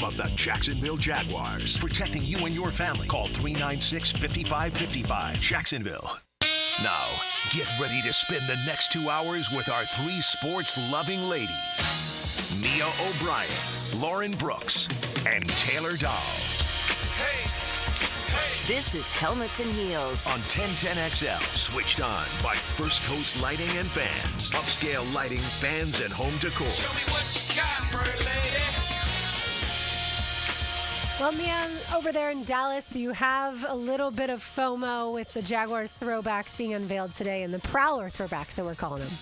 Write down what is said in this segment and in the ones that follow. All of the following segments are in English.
of the Jacksonville Jaguars. Protecting you and your family. Call 396-5555. Jacksonville. Now, get ready to spend the next 2 hours with our three sports-loving ladies. Mia O'Brien, Lauren Brooks, and Taylor Dahl. Hey, hey. This is Helmets and Heels On 1010XL, switched on by First Coast Lighting and Fans. Upscale lighting, fans, and home decor. Show me what you got, pretty lady. Well, Mia, over there in Dallas, do you have a little bit of FOMO with the Jaguars throwbacks being unveiled today and the Prowler throwbacks that we're calling them?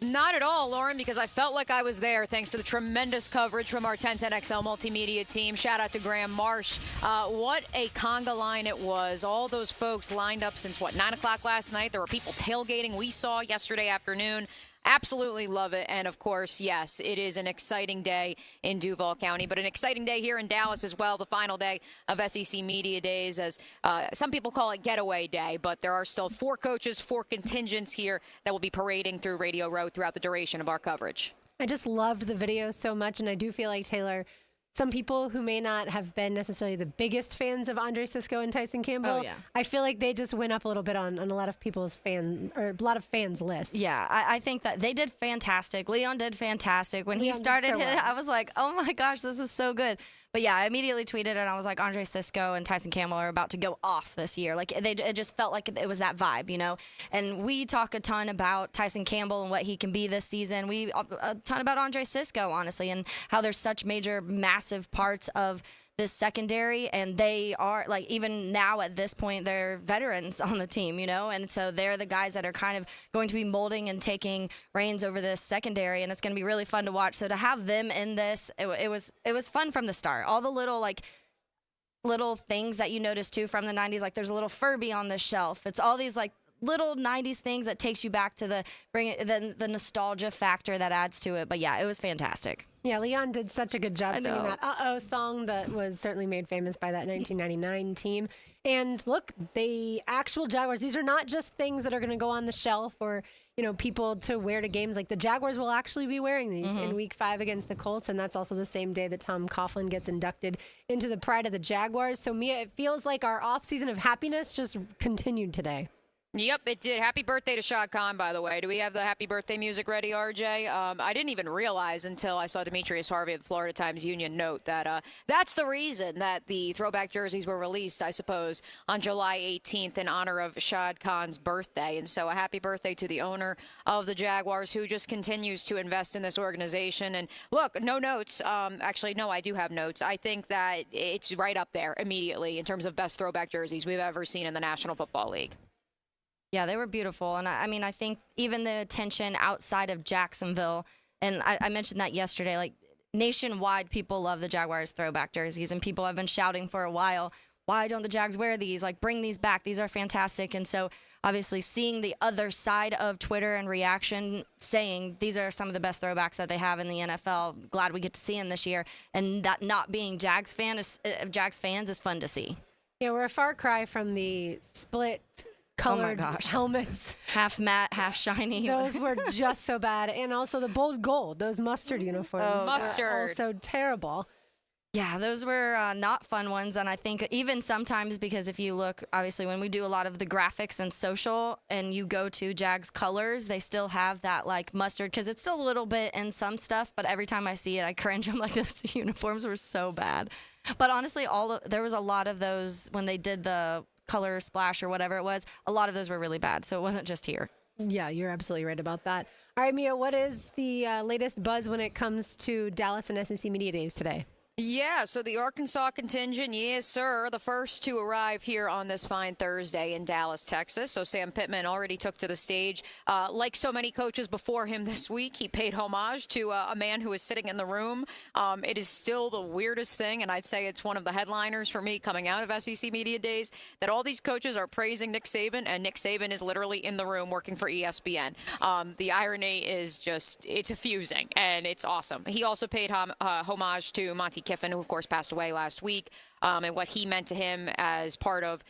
Not at all, Lauren, because I felt like I was there thanks to the tremendous coverage from our 1010XL multimedia team. Shout out to Graham Marsh. What a conga line it was. All those folks lined up since, 9 o'clock last night. There were people tailgating we saw yesterday afternoon. Absolutely love it. And, of course, yes, it is an exciting day in Duval County, but an exciting day here in Dallas as well, the final day of SEC Media Days, as some people call it Getaway Day, but there are still 4 coaches, 4 contingents here that will be parading through Radio Row throughout the duration of our coverage. I just loved the video so much, and I do feel like, Taylor, some people who may not have been necessarily the biggest fans of Andre Sisco and Tyson Campbell, I feel like they just went up a little bit on a lot of people's a lot of fans' lists. Yeah, I think that they did fantastic. Leon did fantastic. When he started it, I was like, oh my gosh, this is so good. But yeah, I immediately tweeted and I was like, Andre Sisco and Tyson Campbell are about to go off this year. Like it just felt like it was that vibe, you know? And we talk a ton about Tyson Campbell and what he can be this season. We a ton about Andre Sisco, honestly, and how there's such massive parts of this secondary, and they are, like, even now at this point, they're veterans on the team, you know, and so they're the guys that are kind of going to be molding and taking reins over this secondary, and it's going to be really fun to watch. So to have them in this, it was fun from the start. All the little things that you notice too from the 90s, like there's a little Furby on the shelf. It's all these like little 90s things that takes you back to the nostalgia factor that adds to it. But yeah, it was fantastic. Yeah, Leon did such a good job singing that Uh-Oh song that was certainly made famous by that 1999 team. And look, the actual Jaguars, these are not just things that are going to go on the shelf or, you know, people to wear to games. Like the Jaguars will actually be wearing these in Week 5 against the Colts, and that's also the same day that Tom Coughlin gets inducted into the Pride of the Jaguars. So, Mia, it feels like our offseason of happiness just continued today. Yep, it did. Happy birthday to Shad Khan, by the way. Do we have the happy birthday music ready, RJ? I didn't even realize until I saw Demetrius Harvey at the Florida Times-Union note that that's the reason that the throwback jerseys were released, I suppose, on July 18th in honor of Shad Khan's birthday. And so a happy birthday to the owner of the Jaguars, who just continues to invest in this organization. And look, no notes. Actually, no, I do have notes. I think that it's right up there immediately in terms of best throwback jerseys we've ever seen in the National Football League. Yeah, they were beautiful. And I mean, I think even the attention outside of Jacksonville, and I mentioned that yesterday, like nationwide, people love the Jaguars throwback jerseys, and people have been shouting for a while, why don't the Jags wear these? Like, bring these back. These are fantastic. And so obviously seeing the other side of Twitter and reaction saying these are some of the best throwbacks that they have in the NFL, glad we get to see them this year. And that not being Jags fans is fun to see. Yeah, we're a far cry from the split colored helmets. Half matte, half shiny. Those were just so bad. And also the bold gold, those mustard uniforms. Oh, mustard. Also terrible. Yeah, those were not fun ones. And I think even sometimes, because if you look, obviously, when we do a lot of the graphics and social and you go to Jags colors, they still have that like mustard, because it's still a little bit in some stuff. But every time I see it, I cringe. I'm like, those uniforms were so bad. But honestly, there was a lot of those when they did the color splash or whatever it was. A lot of those were really bad. So it wasn't just here. Yeah, you're absolutely right about that. All right, Mia, what is the latest buzz when it comes to Dallas and SEC Media Days today? Yeah, so the Arkansas contingent, yes, sir, the first to arrive here on this fine Thursday in Dallas, Texas. So Sam Pittman already took to the stage. Like so many coaches before him this week, he paid homage to a man who is sitting in the room. It is still the weirdest thing, and I'd say it's one of the headliners for me coming out of SEC Media Days, that all these coaches are praising Nick Saban, and Nick Saban is literally in the room working for ESPN. The irony is just, it's effusing, and it's awesome. He also paid homage to Monty Kiffin, who, of course, passed away last week, and what he meant to him as part of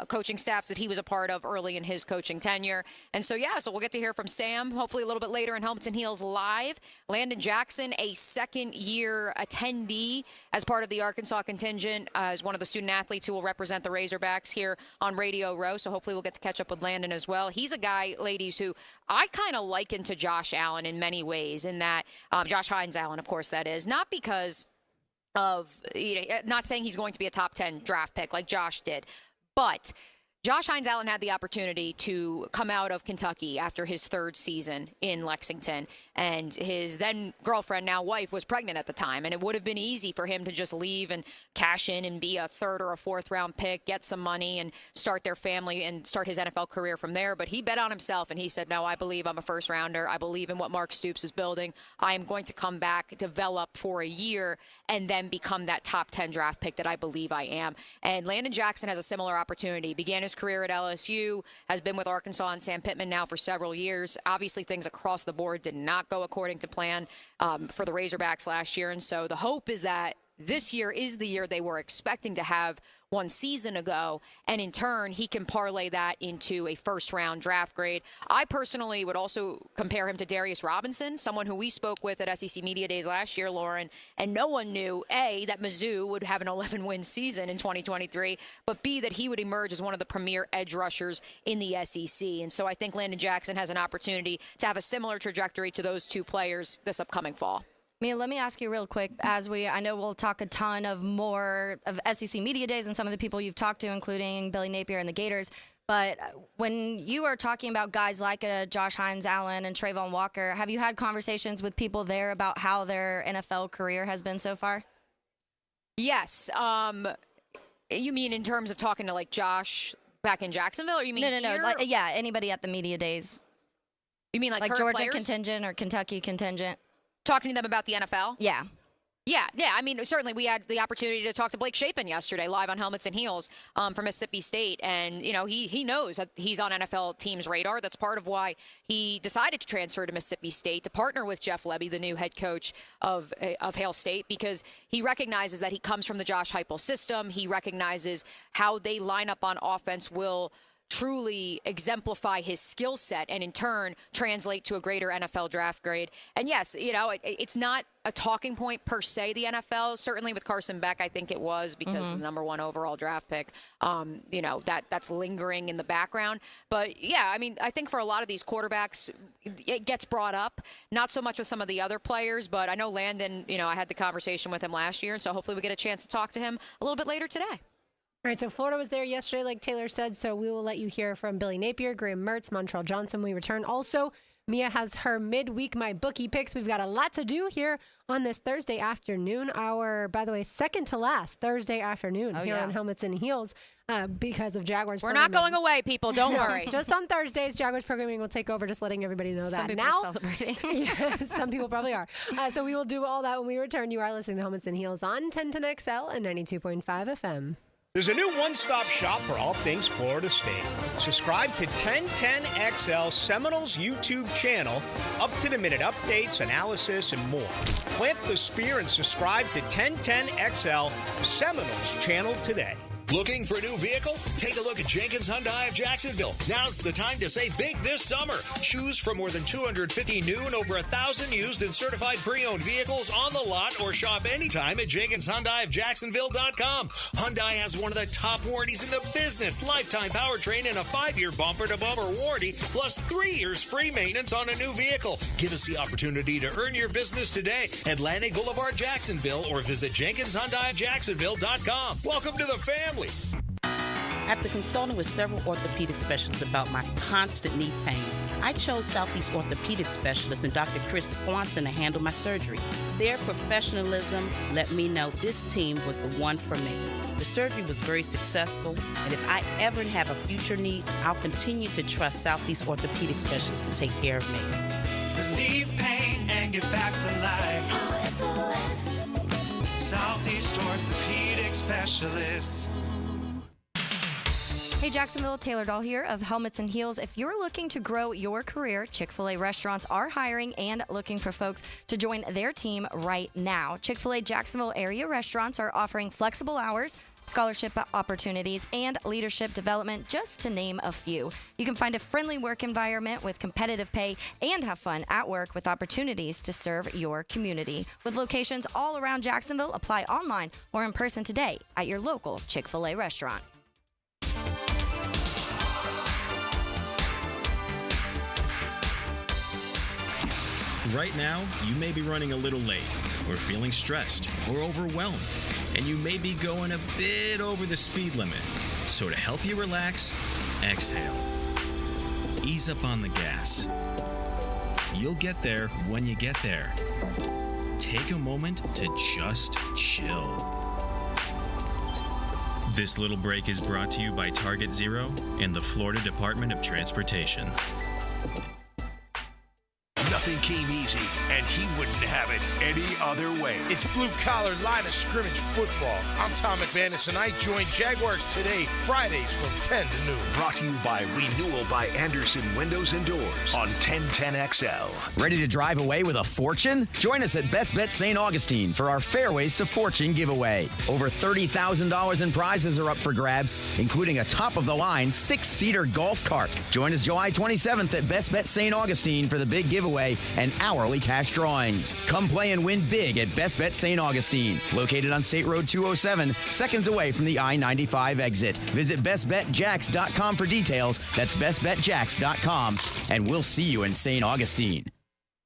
coaching staffs that he was a part of early in his coaching tenure. And so we'll get to hear from Sam, hopefully a little bit later in Helmets and Heels Live. Landon Jackson, a second-year attendee as part of the Arkansas contingent, as one of the student athletes who will represent the Razorbacks here on Radio Row. So hopefully we'll get to catch up with Landon as well. He's a guy, ladies, who I kind of liken to Josh Allen in many ways, in that Josh Hines Allen, of course, that is. Not because of, not saying he's going to be a top 10 draft pick like Josh did, but Josh Hines Allen had the opportunity to come out of Kentucky after his third season in Lexington, and his then girlfriend, now wife, was pregnant at the time, and it would have been easy for him to just leave and cash in and be a third or a fourth round pick, get some money, and start their family and start his NFL career from there. But he bet on himself, and he said, no, I believe I'm a first rounder. I believe in what Mark Stoops is building. I am going to come back, develop for a year, and then become that top 10 draft pick that I believe I am. And Landon Jackson has a similar opportunity. Began his career at LSU, has been with Arkansas and Sam Pittman now for several years. Obviously, things across the board did not go according to plan for the Razorbacks last year. And so the hope is that this year is the year they were expecting to have 1 season ago, and in turn, he can parlay that into a first-round draft grade. I personally would also compare him to Darius Robinson, someone who we spoke with at SEC Media Days last year, Lauren, and no one knew, A, that Mizzou would have an 11-win season in 2023, but B, that he would emerge as one of the premier edge rushers in the SEC. And so I think Landon Jackson has an opportunity to have a similar trajectory to those two players this upcoming fall. Mia, let me ask you real quick, I know we'll talk a ton of more of SEC Media Days and some of the people you've talked to, including Billy Napier and the Gators, but when you are talking about guys like Josh Hines Allen and Trayvon Walker, have you had conversations with people there about how their NFL career has been so far? Yes. You mean in terms of talking to, like, Josh back in Jacksonville, or you mean No. Like, yeah, anybody at the Media Days. You mean like Georgia players? contingent or Kentucky contingent? Talking to them about the NFL? Yeah. Yeah. I mean, certainly we had the opportunity to talk to Blake Shapen yesterday live on Helmets and Heels from Mississippi State. And, he knows that he's on NFL teams' radar. That's part of why he decided to transfer to Mississippi State, to partner with Jeff Lebby, the new head coach of Hail State, because he recognizes that he comes from the Josh Heupel system. He recognizes how they line up on offense will truly exemplify his skill set and in turn translate to a greater NFL draft grade. And yes, it's not a talking point per se, the NFL. Certainly with Carson Beck, I think it was, because the number 1 overall draft pick, that's lingering in the background. But yeah, I mean, I think for a lot of these quarterbacks, it gets brought up, not so much with some of the other players, but I know Landon, I had the conversation with him last year, and so hopefully we get a chance to talk to him a little bit later today. All right, so Florida was there yesterday, like Taylor said, so we will let you hear from Billy Napier, Graham Mertz, Montrell Johnson when we return. Also, Mia has her midweek My Bookie picks. We've got a lot to do here on this Thursday afternoon. Our, by the way, second to last Thursday afternoon on Helmets and Heels because of Jaguars. We're not going away, people. Don't worry. Just on Thursdays, Jaguars programming will take over, just letting everybody know that. Some people now. are celebrating. Yeah, some people probably are. So we will do all that when we return. You are listening to Helmets and Heels on 1010 XL and 92.5 FM. There's a new one-stop shop for all things Florida State. Subscribe to 1010XL Seminoles YouTube channel, up-to-the-minute updates, analysis, and more. Plant the spear and subscribe to 1010XL Seminoles channel today. Looking for a new vehicle? Take a look at Jenkins Hyundai of Jacksonville. Now's the time to save big this summer. Choose from more than 250 new and over 1,000 used and certified pre-owned vehicles on the lot, or shop anytime at JenkinsHyundaiofJacksonville.com. Hyundai has one of the top warranties in the business. Lifetime powertrain and a 5-year bumper-to-bumper warranty, plus 3 years free maintenance on a new vehicle. Give us the opportunity to earn your business today. Atlantic Boulevard, Jacksonville, or visit JenkinsHyundaiofJacksonville.com. Welcome to the family. After consulting with several orthopedic specialists about my constant knee pain, I chose Southeast Orthopedic Specialist and Dr. Chris Swanson to handle my surgery. Their professionalism let me know this team was the one for me. The surgery was very successful, and if I ever have a future need, I'll continue to trust Southeast Orthopedic Specialists to take care of me. Relieve pain and get back to life. Southeast Orthopedic Specialists. Hey, Jacksonville, Taylor Dahl here of Helmets and Heels. If you're looking to grow your career, Chick-fil-A restaurants are hiring and looking for folks to join their team right now. Chick-fil-A Jacksonville area restaurants are offering flexible hours, scholarship opportunities, and leadership development, just to name a few. You can find a friendly work environment with competitive pay and have fun at work with opportunities to serve your community. With locations all around Jacksonville, apply online or in person today at your local Chick-fil-A restaurant. Right now, you may be running a little late, or feeling stressed, or overwhelmed, and you may be going a bit over the speed limit. So to help you relax, exhale. Ease up on the gas. You'll get there when you get there. Take a moment to just chill. This little break is brought to you by Target Zero and the Florida Department of Transportation. Nothing came easy, and he wouldn't have it any other way. It's blue-collar line of scrimmage football. I'm Tom McManus, and I join Jaguars Today Fridays from 10 to noon. Brought to you by Renewal by Anderson Windows and Doors on 1010XL. Ready to drive away with a fortune? Join us at Best Bet St. Augustine for our Fairways to Fortune giveaway. Over $30,000 in prizes are up for grabs, including a top-of-the-line 6-seater golf cart. Join us July 27th at Best Bet St. Augustine for the big giveaway and hourly cash drawings. Come play and win big at Best Bet St. Augustine, located on State Road 207, seconds away from the I-95 exit. Visit bestbetjax.com for details. That's bestbetjax.com, and we'll see you in St. Augustine.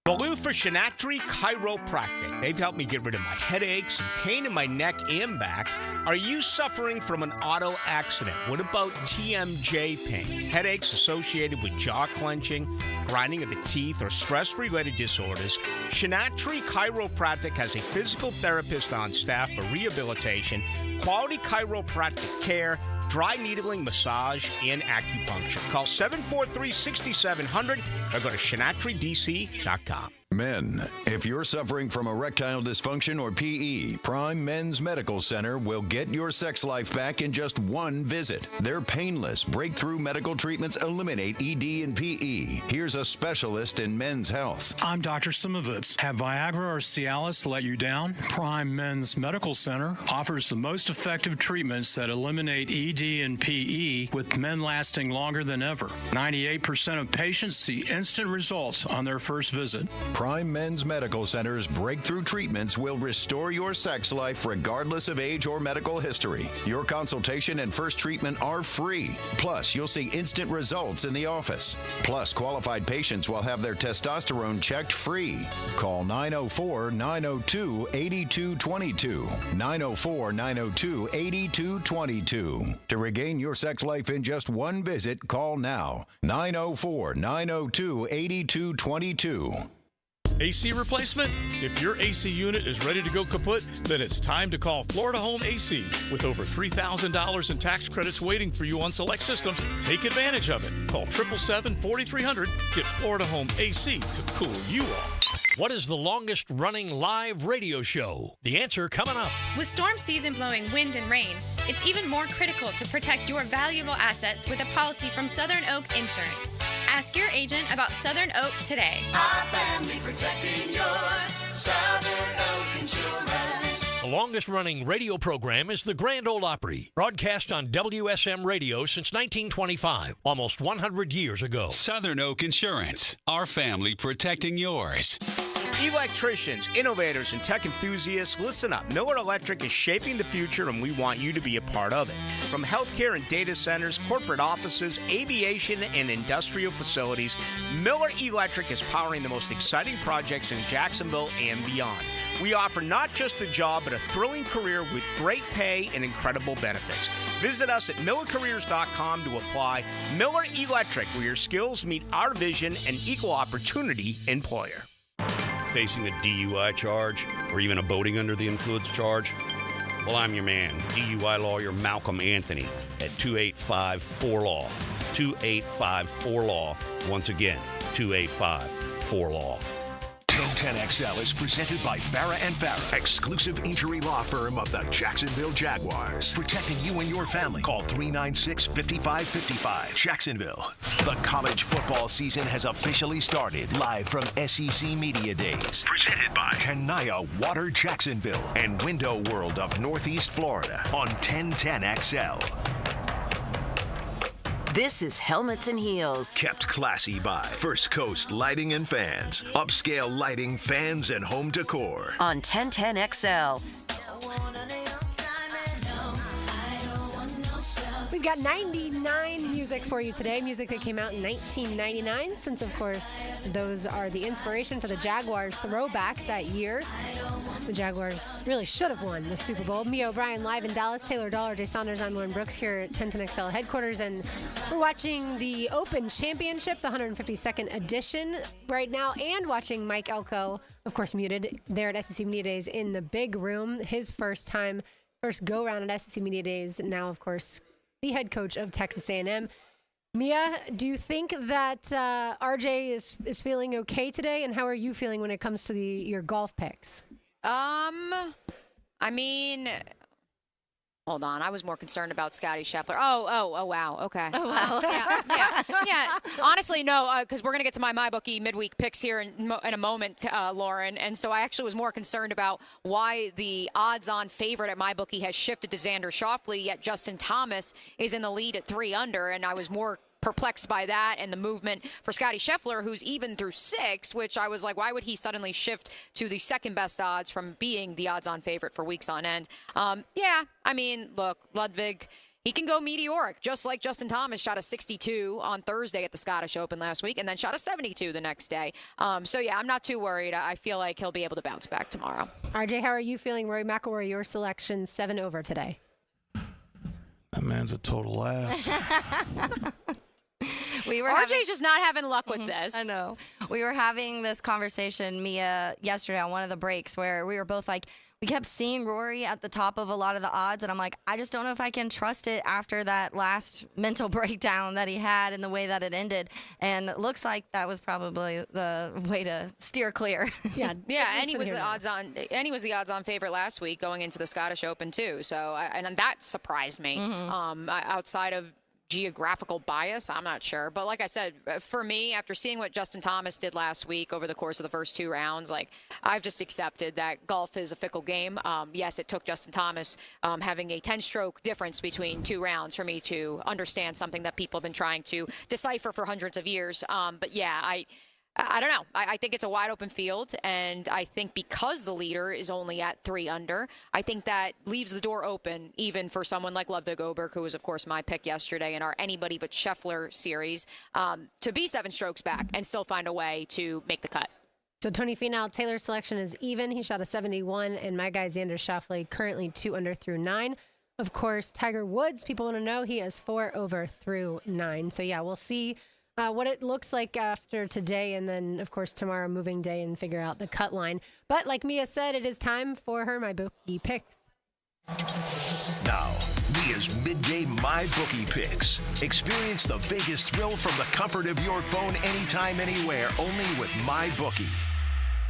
Baloo for Shinatri Chiropractic. They've helped me get rid of my headaches and pain in my neck and back. Are you suffering from an auto accident? What about TMJ pain? Headaches associated with jaw clenching, grinding of the teeth, or stress-related disorders? Shinatri Chiropractic has a physical therapist on staff for rehabilitation, quality chiropractic care, dry needling, massage, and acupuncture. Call 743-6700 or go to shinatridc.com. Men, if you're suffering from erectile dysfunction or PE, Prime Men's Medical Center will get your sex life back in just one visit. Their painless, breakthrough medical treatments eliminate ED and PE. Here's a specialist in men's health. I'm Dr. Simovitz. Have Viagra or Cialis let you down? Prime Men's Medical Center offers the most effective treatments that eliminate ED and PE, with men lasting longer than ever. 98% of patients see instant results on their first visit. Prime Men's Medical Center's breakthrough treatments will restore your sex life regardless of age or medical history. Your consultation and first treatment are free. Plus, you'll see instant results in the office. Plus, qualified patients will have their testosterone checked free. Call 904-902-8222. 904-902-8222. To regain your sex life in just one visit, call now. 904-902-8222. AC replacement? If your AC unit is ready to go kaput, then it's time to call Florida Home AC. With over $3,000 in tax credits waiting for you on select systems, take advantage of it. Call 777-4300. Get Florida Home AC to cool you off. What is the longest running live radio show? The answer coming up. With storm season blowing wind and rain, it's even more critical to protect your valuable assets with a policy from Southern Oak Insurance. Ask your agent about Southern Oak today. Our family protecting yours. Southern Oak Insurance. The longest running radio program is the Grand Ole Opry, broadcast on WSM radio since 1925, almost 100 years ago. Southern Oak Insurance, our family protecting yours. Electricians, innovators, and tech enthusiasts, listen up. Miller Electric is shaping the future, and we want you to be a part of it. From healthcare and data centers, corporate offices, aviation, and industrial facilities, Miller Electric is powering the most exciting projects in Jacksonville and beyond. We offer not just a job, but a thrilling career with great pay and incredible benefits. Visit us at millercareers.com to apply. Miller Electric, where your skills meet our vision, and equal opportunity employer. Facing a DUI charge or even a boating under the influence charge? Well, I'm your man, DUI lawyer Malcolm Anthony at 285-4LAW. 285-4LAW. Once again, 285-4LAW. 1010XL is presented by Farah & Farah, exclusive injury law firm of the Jacksonville Jaguars. Protecting you and your family. Call 396-5555. Jacksonville. The college football season has officially started. Live from SEC Media Days. Presented by Kanaya Water Jacksonville and Window World of Northeast Florida on 1010XL. This is Helmets and Heels. Kept classy by First Coast Lighting and Fans. Upscale lighting, fans, and home decor. On 1010XL. We've got 99 music for you today. Music that came out in 1999, since, of course, those are the inspiration for the Jaguars throwbacks that year. The Jaguars really should have won the Super Bowl. Mia O'Brien live in Dallas. Taylor Dollar, Jay Saunders, I'm Lauren Brooks here at 1010XL headquarters, and we're watching the Open Championship, the 152nd edition right now, and watching Mike Elko, of course, muted there at SEC Media Days in the big room. His first go-round at SEC Media Days. Now, of course, the head coach of Texas A&M. Mia, do you think that RJ is feeling okay today, and how are you feeling when it comes to your golf picks? I mean, hold on. I was more concerned about Scotty Scheffler. Oh, wow. Okay. Oh, wow. Yeah. Honestly, no, because we're going to get to my MyBookie midweek picks here in a moment, Lauren. And so I actually was more concerned about why the odds-on favorite at MyBookie has shifted to Xander Schauffele, yet Justin Thomas is in the lead at 3 under, and I was more perplexed by that and the movement for Scotty Scheffler, who's even through 6, which I was like, why would he suddenly shift to the second best odds from being the odds-on favorite for weeks on end? Yeah, I mean, look, Ludwig, he can go meteoric, just like Justin Thomas shot a 62 on Thursday at the Scottish Open last week and then shot a 72 the next day. So, yeah, I'm not too worried. I feel like he'll be able to bounce back tomorrow. RJ, how are you feeling? Rory McIlroy, your selection, 7 over today. That man's a total ass. RJ's just not having luck with this. I know. We were having this conversation, Mia, yesterday on one of the breaks where we were both like, we kept seeing Rory at the top of a lot of the odds, and I'm like, I just don't know if I can trust it after that last mental breakdown that he had and the way that it ended. And it looks like that was probably the way to steer clear. Yeah, and he was the odds-on favorite last week going into the Scottish Open too. So, and that surprised me. Outside of geographical bias, I'm not sure. But like I said, for me, after seeing what Justin Thomas did last week over the course of the first 2 rounds, like, I've just accepted that golf is a fickle game. Yes, it took Justin Thomas having a 10-stroke difference between 2 rounds for me to understand something that people have been trying to decipher for hundreds of years. But yeah, I don't know. I think it's a wide open field, and I think because the leader is only at 3 under, I think that leaves the door open even for someone like Ludwig Oberg, who was, of course, my pick yesterday in our Anybody But Scheffler series, to be 7 strokes back and still find a way to make the cut. So Tony Finau, Taylor's selection is even. He shot a 71, and my guy Xander Schauffele currently 2 under through 9. Of course, Tiger Woods, people want to know, he has 4 over through 9. So yeah, we'll see what it looks like after today, and then, of course, tomorrow, moving day, and figure out the cut line. But like Mia said, it is time for her MyBookie picks. Now, Mia's midday MyBookie picks. Experience the Vegas thrill from the comfort of your phone anytime, anywhere, only with MyBookie.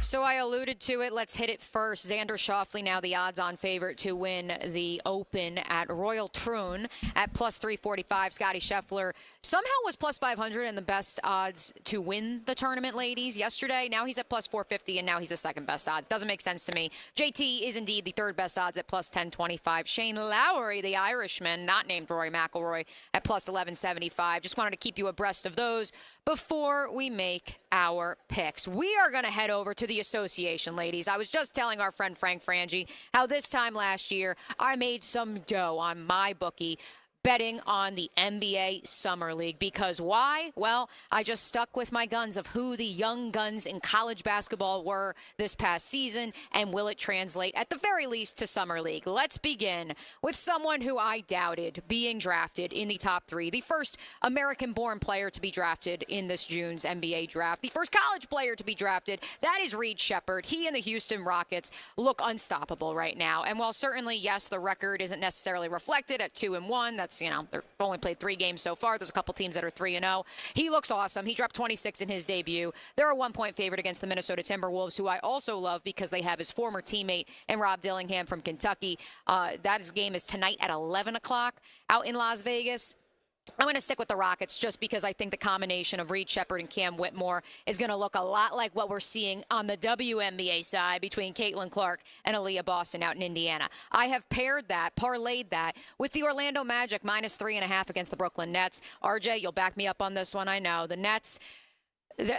So I alluded to it. Let's hit it first. Xander Schauffele now the odds-on favorite to win the Open at Royal Troon at plus 345. Scotty Scheffler somehow was plus 500 and the best odds to win the tournament, ladies, yesterday. Now he's at plus 450, and now he's the second best odds. Doesn't make sense to me. JT is indeed the third best odds at plus 1025. Shane Lowry, the Irishman, not named Rory McIlroy, at plus 1175. Just wanted to keep you abreast of those before we make our picks. We are going to head over to the association, ladies. I was just telling our friend Frank Frangie how this time last year I made some dough on MyBookie betting on the NBA Summer League. Because why? Well, I just stuck with my guns of who the young guns in college basketball were this past season, and will it translate at the very least to Summer League. Let's begin with someone who I doubted being drafted in the top 3. The first American-born player to be drafted in this June's NBA draft. The first college player to be drafted. That is Reed Sheppard. He and the Houston Rockets look unstoppable right now. And while certainly, yes, the record isn't necessarily reflected at 2-1, that's That's, they've only played 3 games so far. There's a couple teams that are 3-0. He looks awesome. He dropped 26 in his debut. They're a 1-point favorite against the Minnesota Timberwolves, who I also love because they have his former teammate and Rob Dillingham from Kentucky. That game is tonight at 11 o'clock out in Las Vegas. I'm going to stick with the Rockets just because I think the combination of Reed Shepherd and Cam Whitmore is going to look a lot like what we're seeing on the WNBA side between Caitlin Clark and Aaliyah Boston out in Indiana. I have parlayed that with the Orlando Magic minus 3.5 against the Brooklyn Nets. RJ, you'll back me up on this one, I know. The Nets,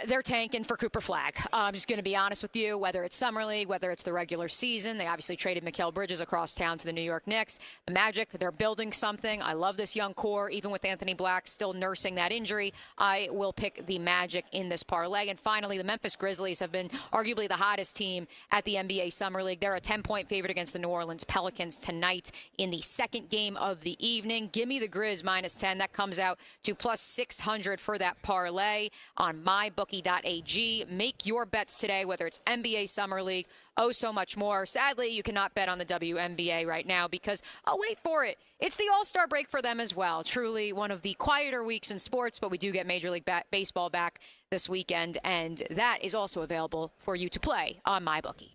they're tanking for Cooper Flagg. I'm just going to be honest with you, whether it's Summer League, whether it's the regular season. They obviously traded Mikal Bridges across town to the New York Knicks. The Magic, they're building something. I love this young core, even with Anthony Black still nursing that injury. I will pick the Magic in this parlay. And finally, the Memphis Grizzlies have been arguably the hottest team at the NBA Summer League. They're a 10-point favorite against the New Orleans Pelicans tonight in the second game of the evening. Give me the Grizz minus 10. That comes out to plus 600 for that parlay on mybookie.ag. Make your bets today, whether it's NBA Summer League, so much more. Sadly, you cannot bet on the WNBA right now because, wait for it, it's the All-Star break for them as well. Truly one of the quieter weeks in sports, but we do get Major League Baseball back this weekend, and that is also available for you to play on MyBookie.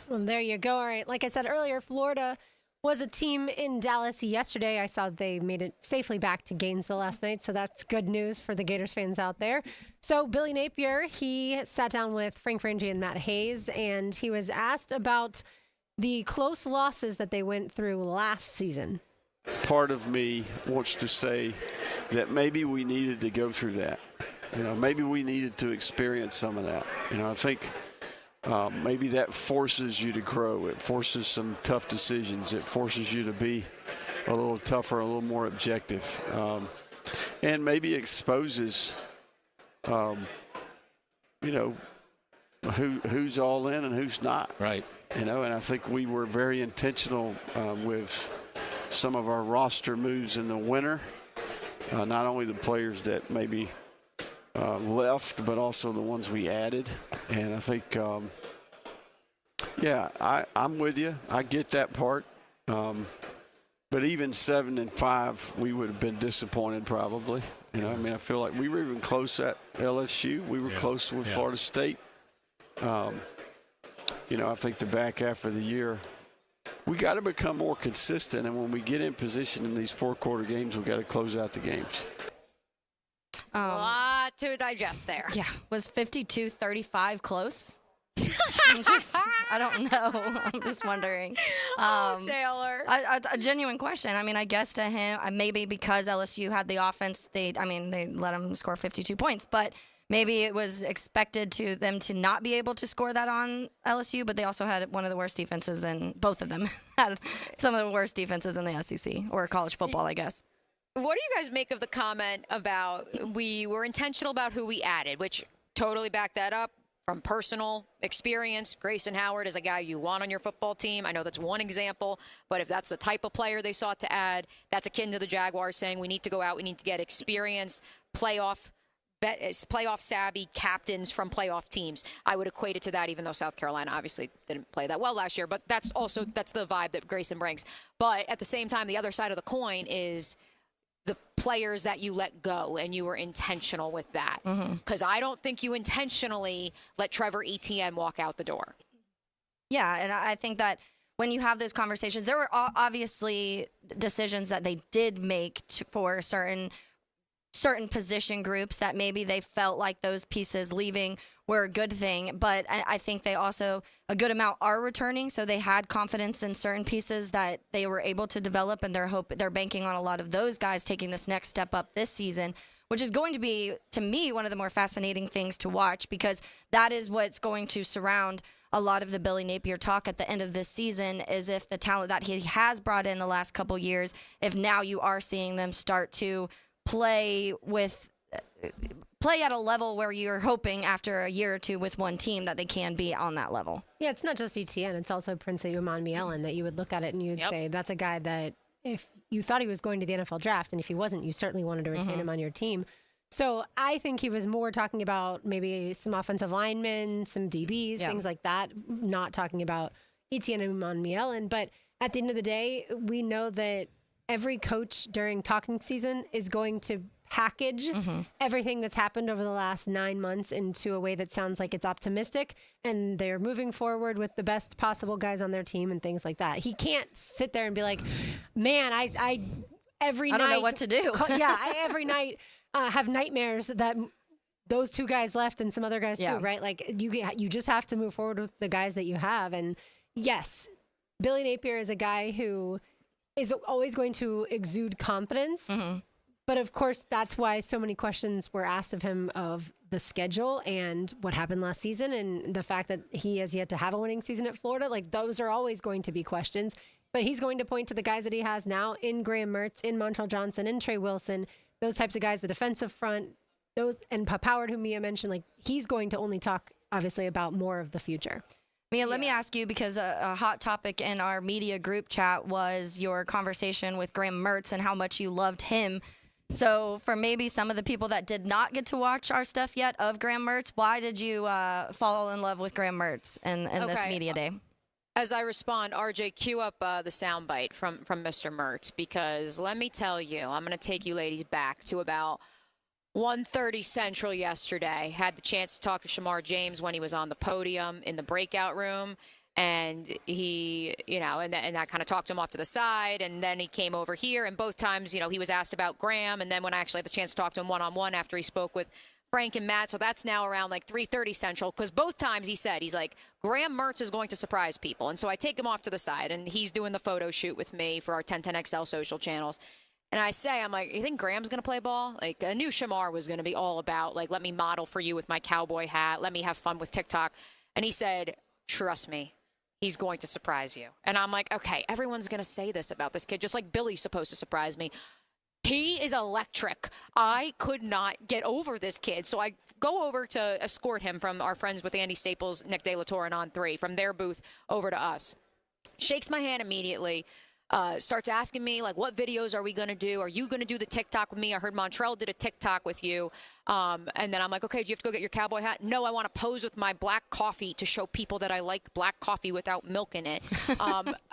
Well, there you go. All right, like I said earlier, Florida was a team in Dallas yesterday. I saw they made it safely back to Gainesville last night, so that's good news for the Gators fans out there. So Billy Napier, he sat down with Frank Frangie and Matt Hayes, and he was asked about the close losses that they went through last season. Part of me wants to say that maybe we needed to go through that. Maybe we needed to experience some of that. I think maybe that forces you to grow. It forces some tough decisions. It forces you to be a little tougher, a little more objective, and maybe exposes, who's all in and who's not. Right. And I think we were very intentional with some of our roster moves in the winter. Not only the players that maybe left, but also the ones we added. And I think, I'm with you. I get that part. But even 7-5, we would have been disappointed probably. I feel like we were even close at LSU. We were close with Florida State. I think the back half of the year, we got to become more consistent. And when we get in position in these 4-quarter games, we got to close out the games. A lot to digest there. Yeah. Was 52-35 close? I don't know. I'm just wondering. Taylor. A genuine question. I guess to him, maybe because LSU had the offense, they let him score 52 points, but maybe it was expected to them to not be able to score that on LSU, but they also had one of the worst defenses, and both of them had some of the worst defenses in the SEC or college football, I guess. What do you guys make of the comment about we were intentional about who we added, which totally back that up from personal experience? Grayson Howard is a guy you want on your football team. I know that's one example, but if that's the type of player they sought to add, that's akin to the Jaguars saying we need to go out, we need to get experienced, playoff savvy captains from playoff teams. I would equate it to that, even though South Carolina obviously didn't play that well last year, but that's the vibe that Grayson brings. But at the same time, the other side of the coin is the players that you let go, and you were intentional with that. Because I don't think you intentionally let Trevor Etienne walk out the door. Yeah, and I think that when you have those conversations, there were obviously decisions that they did make for certain position groups that maybe they felt like those pieces leaving were a good thing, but I think they also, a good amount are returning, so they had confidence in certain pieces that they were able to develop, and they're banking on a lot of those guys taking this next step up this season, which is going to be, to me, one of the more fascinating things to watch, because that is what's going to surround a lot of the Billy Napier talk at the end of this season, is if the talent that he has brought in the last couple years, if now you are seeing them start to play at a level where you're hoping after a year or two with one team that they can be on that level. Yeah, it's not just Etienne. It's also Prince Umanmielen that you would look at it and you'd say that's a guy that if you thought he was going to the NFL draft, and if he wasn't, you certainly wanted to retain him on your team. So I think he was more talking about maybe some offensive linemen, some DBs, things like that, not talking about Etienne Umanmielen. But at the end of the day, we know that every coach during talking season is going to package everything that's happened over the last 9 months into a way that sounds like it's optimistic and they're moving forward with the best possible guys on their team and things like that. He can't sit there and be like, man, I every night. I don't know what to do. I every night have nightmares that those two guys left and some other guys too, right? Like you just have to move forward with the guys that you have. And yes, Billy Napier is a guy who is always going to exude confidence. But of course, that's why so many questions were asked of him of the schedule and what happened last season and the fact that he has yet to have a winning season at Florida. Like those are always going to be questions. But he's going to point to the guys that he has now in Graham Mertz, in Montrell Johnson, in Trey Wilson, those types of guys, the defensive front, those and Pop Howard, who Mia mentioned. Like he's going to only talk, obviously, about more of the future. Mia, let me ask you, because a hot topic in our media group chat was your conversation with Graham Mertz and how much you loved him. So for maybe some of the people that did not get to watch our stuff yet of Graham Mertz, why did you fall in love with Graham Mertz in this media day? As I respond, RJ, cue up the soundbite from Mr. Mertz, because let me tell you, I'm going to take you ladies back to about 1:30 Central yesterday. Had the chance to talk to Shamar James when he was on the podium in the breakout room. And he, and I kind of talked to him off to the side, and then he came over here, and both times, he was asked about Graham, and then when I actually had the chance to talk to him one-on-one after he spoke with Frank and Matt, so that's now around like 3:30 Central, because both times he's like, Graham Mertz is going to surprise people. And so I take him off to the side, and he's doing the photo shoot with me for our 1010XL social channels. And I'm like, you think Graham's going to play ball? Like, I knew Shamar was going to be all about, like, let me model for you with my cowboy hat, let me have fun with TikTok. And he said, trust me, he's going to surprise you. And I'm like, okay, everyone's going to say this about this kid, just like Billy's supposed to surprise me. He is electric. I could not get over this kid. So I go over to escort him from our friends with Andy Staples, Nick De La Torre, and On 3, from their booth over to us. Shakes my hand immediately. Starts asking me, like, what videos are we going to do? Are you going to do the TikTok with me? I heard Montrell did a TikTok with you. And then I'm like, okay, do you have to go get your cowboy hat? No, I want to pose with my black coffee to show people that I like black coffee without milk in it.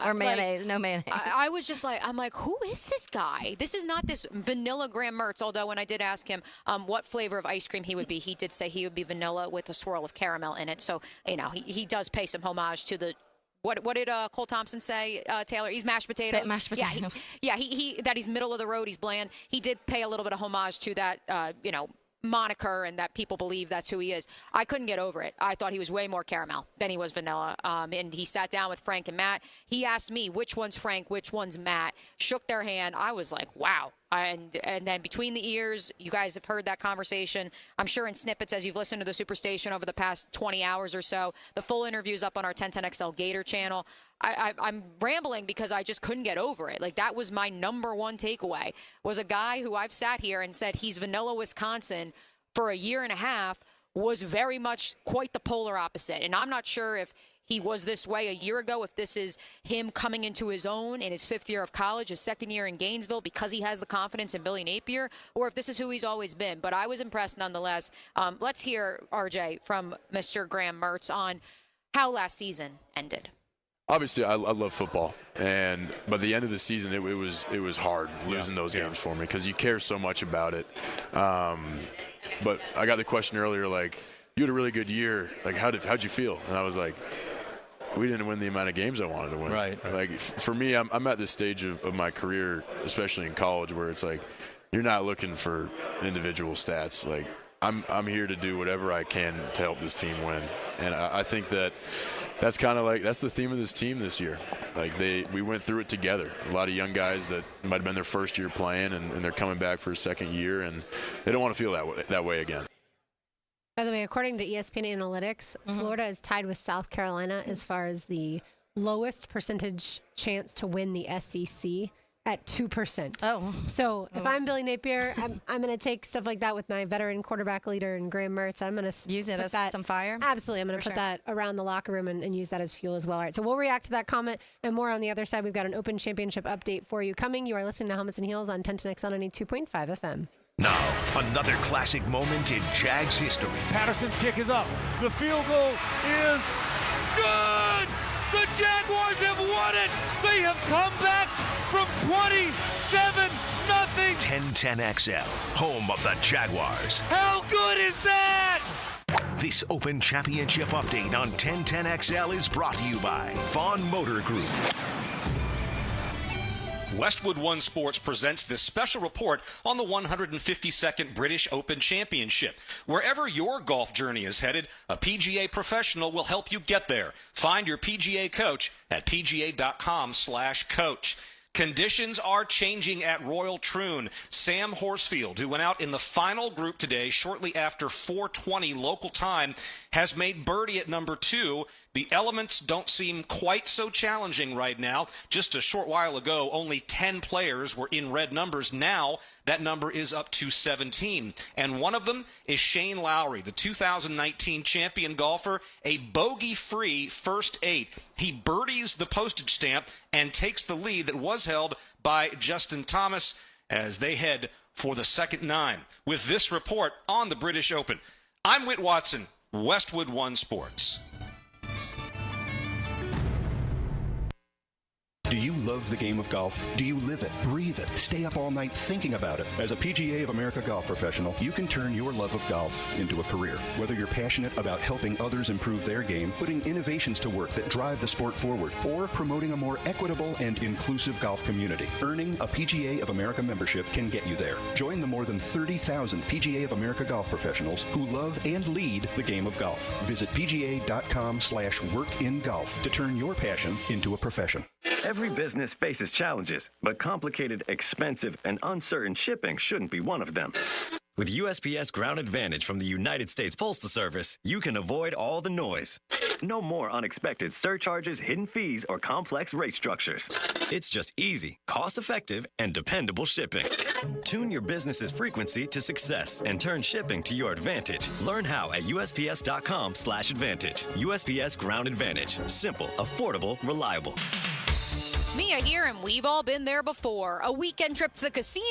Or mayonnaise, no mayonnaise. I was just like, I'm like, who is this guy? This is not this vanilla Graham Mertz, although when I did ask him what flavor of ice cream he would be, he did say he would be vanilla with a swirl of caramel in it. So, he does pay some homage to the What did Cole Thompson say, Taylor? He's mashed potatoes. Mashed potatoes. He that he's middle of the road. He's bland. He did pay a little bit of homage to that, moniker, and that people believe that's who he is. I couldn't get over it. I thought he was way more caramel than he was vanilla. And he sat down with Frank and Matt. He asked me, which one's Frank, which one's Matt? Shook their hand. I was like, wow. And then between the ears, you guys have heard that conversation, I'm sure in snippets as you've listened to the Superstation over the past 20 hours or so. The full interview's up on our 1010XL Gator channel. I'm rambling because I just couldn't get over it. Like, that was my number one takeaway, was a guy who I've sat here and said he's vanilla Wisconsin for a year and a half, was very much quite the polar opposite. And I'm not sure if he was this way a year ago, if this is him coming into his own in his 5th year of college, his 2nd year in Gainesville, because he has the confidence in Billy Napier, or if this is who he's always been. But I was impressed nonetheless. Let's hear, RJ, from Mr. Graham Mertz on how last season ended. Obviously, I love football, and by the end of the season, it was hard losing those games for me, because you care so much about it. But I got the question earlier, like, you had a really good year. Like, how'd you feel? And I was like, we didn't win the amount of games I wanted to win. Right. Like, for me, I'm at this stage of my career, especially in college, where it's like, you're not looking for individual stats. Like, I'm here to do whatever I can to help this team win. And I think that's kind of like, that's the theme of this team this year. Like, we went through it together. A lot of young guys that might have been their first year playing, and they're coming back for a 2nd year, and they don't want to feel that way again. By the way, according to ESPN Analytics, Florida is tied with South Carolina as far as the lowest percentage chance to win the SEC at 2%. Oh. So if I'm Billy Napier, I'm going to take stuff like that with my veteran quarterback leader and Graham Mertz. I'm going to use it as some fire. Absolutely. I'm going to put that around the locker room and use that as fuel as well. All right. So we'll react to that comment and more on the other side. We've got an Open Championship update for you coming. You are listening to Helmets and Heels on 1010XL 92.5 FM. Now, another classic moment in Jags history. Patterson's kick is up. The field goal is good! The Jaguars have won it! They have come back from 20 7-0. 1010XL, home of the Jaguars. How good is that? This Open Championship update on 1010XL is brought to you by Vaughn Motor Group. Westwood One Sports presents this special report on the 152nd British Open Championship. Wherever your golf journey is headed, a PGA professional will help you get there. Find your PGA coach at pga.com/coach. Conditions are changing at Royal Troon. Sam Horsfield, who went out in the final group today shortly after 4:20 local time, has made birdie at number 2. The elements don't seem quite so challenging right now. Just a short while ago, only 10 players were in red numbers. Now, that number is up to 17. And one of them is Shane Lowry, the 2019 champion golfer, a bogey-free first 8. He birdies the postage stamp and takes the lead that was held by Justin Thomas as they head for the second 9. With this report on the British Open, I'm Whit Watson, Westwood One Sports. Do you love the game of golf? Do you live it, breathe it, stay up all night thinking about it? As a PGA of America golf professional, you can turn your love of golf into a career. Whether you're passionate about helping others improve their game, putting innovations to work that drive the sport forward, or promoting a more equitable and inclusive golf community, earning a PGA of America membership can get you there. Join the more than 30,000 PGA of America golf professionals who love and lead the game of golf. Visit pga.com/workingolf to turn your passion into a profession. Every business faces challenges, but complicated, expensive, and uncertain shipping shouldn't be one of them. With USPS Ground Advantage from the United States Postal Service, you can avoid all the noise. No more unexpected surcharges, hidden fees, or complex rate structures. It's just easy, cost-effective, and dependable shipping. Tune your business's frequency to success and turn shipping to your advantage. Learn how at USPS.com/advantage. USPS Ground Advantage. Simple, affordable, reliable. Mia here, and we've all been there before. A weekend trip to the casino?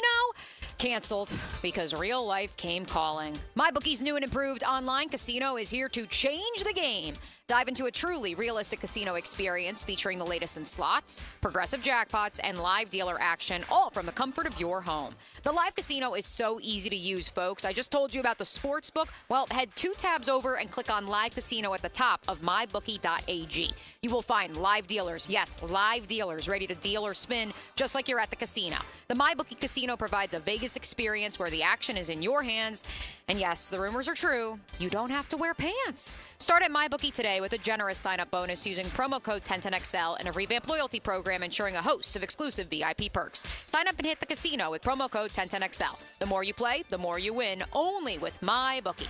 Canceled because real life came calling. MyBookie's new and improved online casino is here to change the game. Dive into a truly realistic casino experience featuring the latest in slots, progressive jackpots, and live dealer action, all from the comfort of your home. The live casino is so easy to use, folks. I just told you about the sports book. Well, head 2 tabs over and click on Live Casino at the top of mybookie.ag. You will find live dealers, yes, live dealers, ready to deal or spin just like you're at the casino. The MyBookie Casino provides a Vegas experience where the action is in your hands. And yes, the rumors are true. You don't have to wear pants. Start at MyBookie today with a generous sign-up bonus using promo code 1010XL and a revamped loyalty program ensuring a host of exclusive VIP perks. Sign up and hit the casino with promo code 1010XL. The more you play, the more you win, only with MyBookie.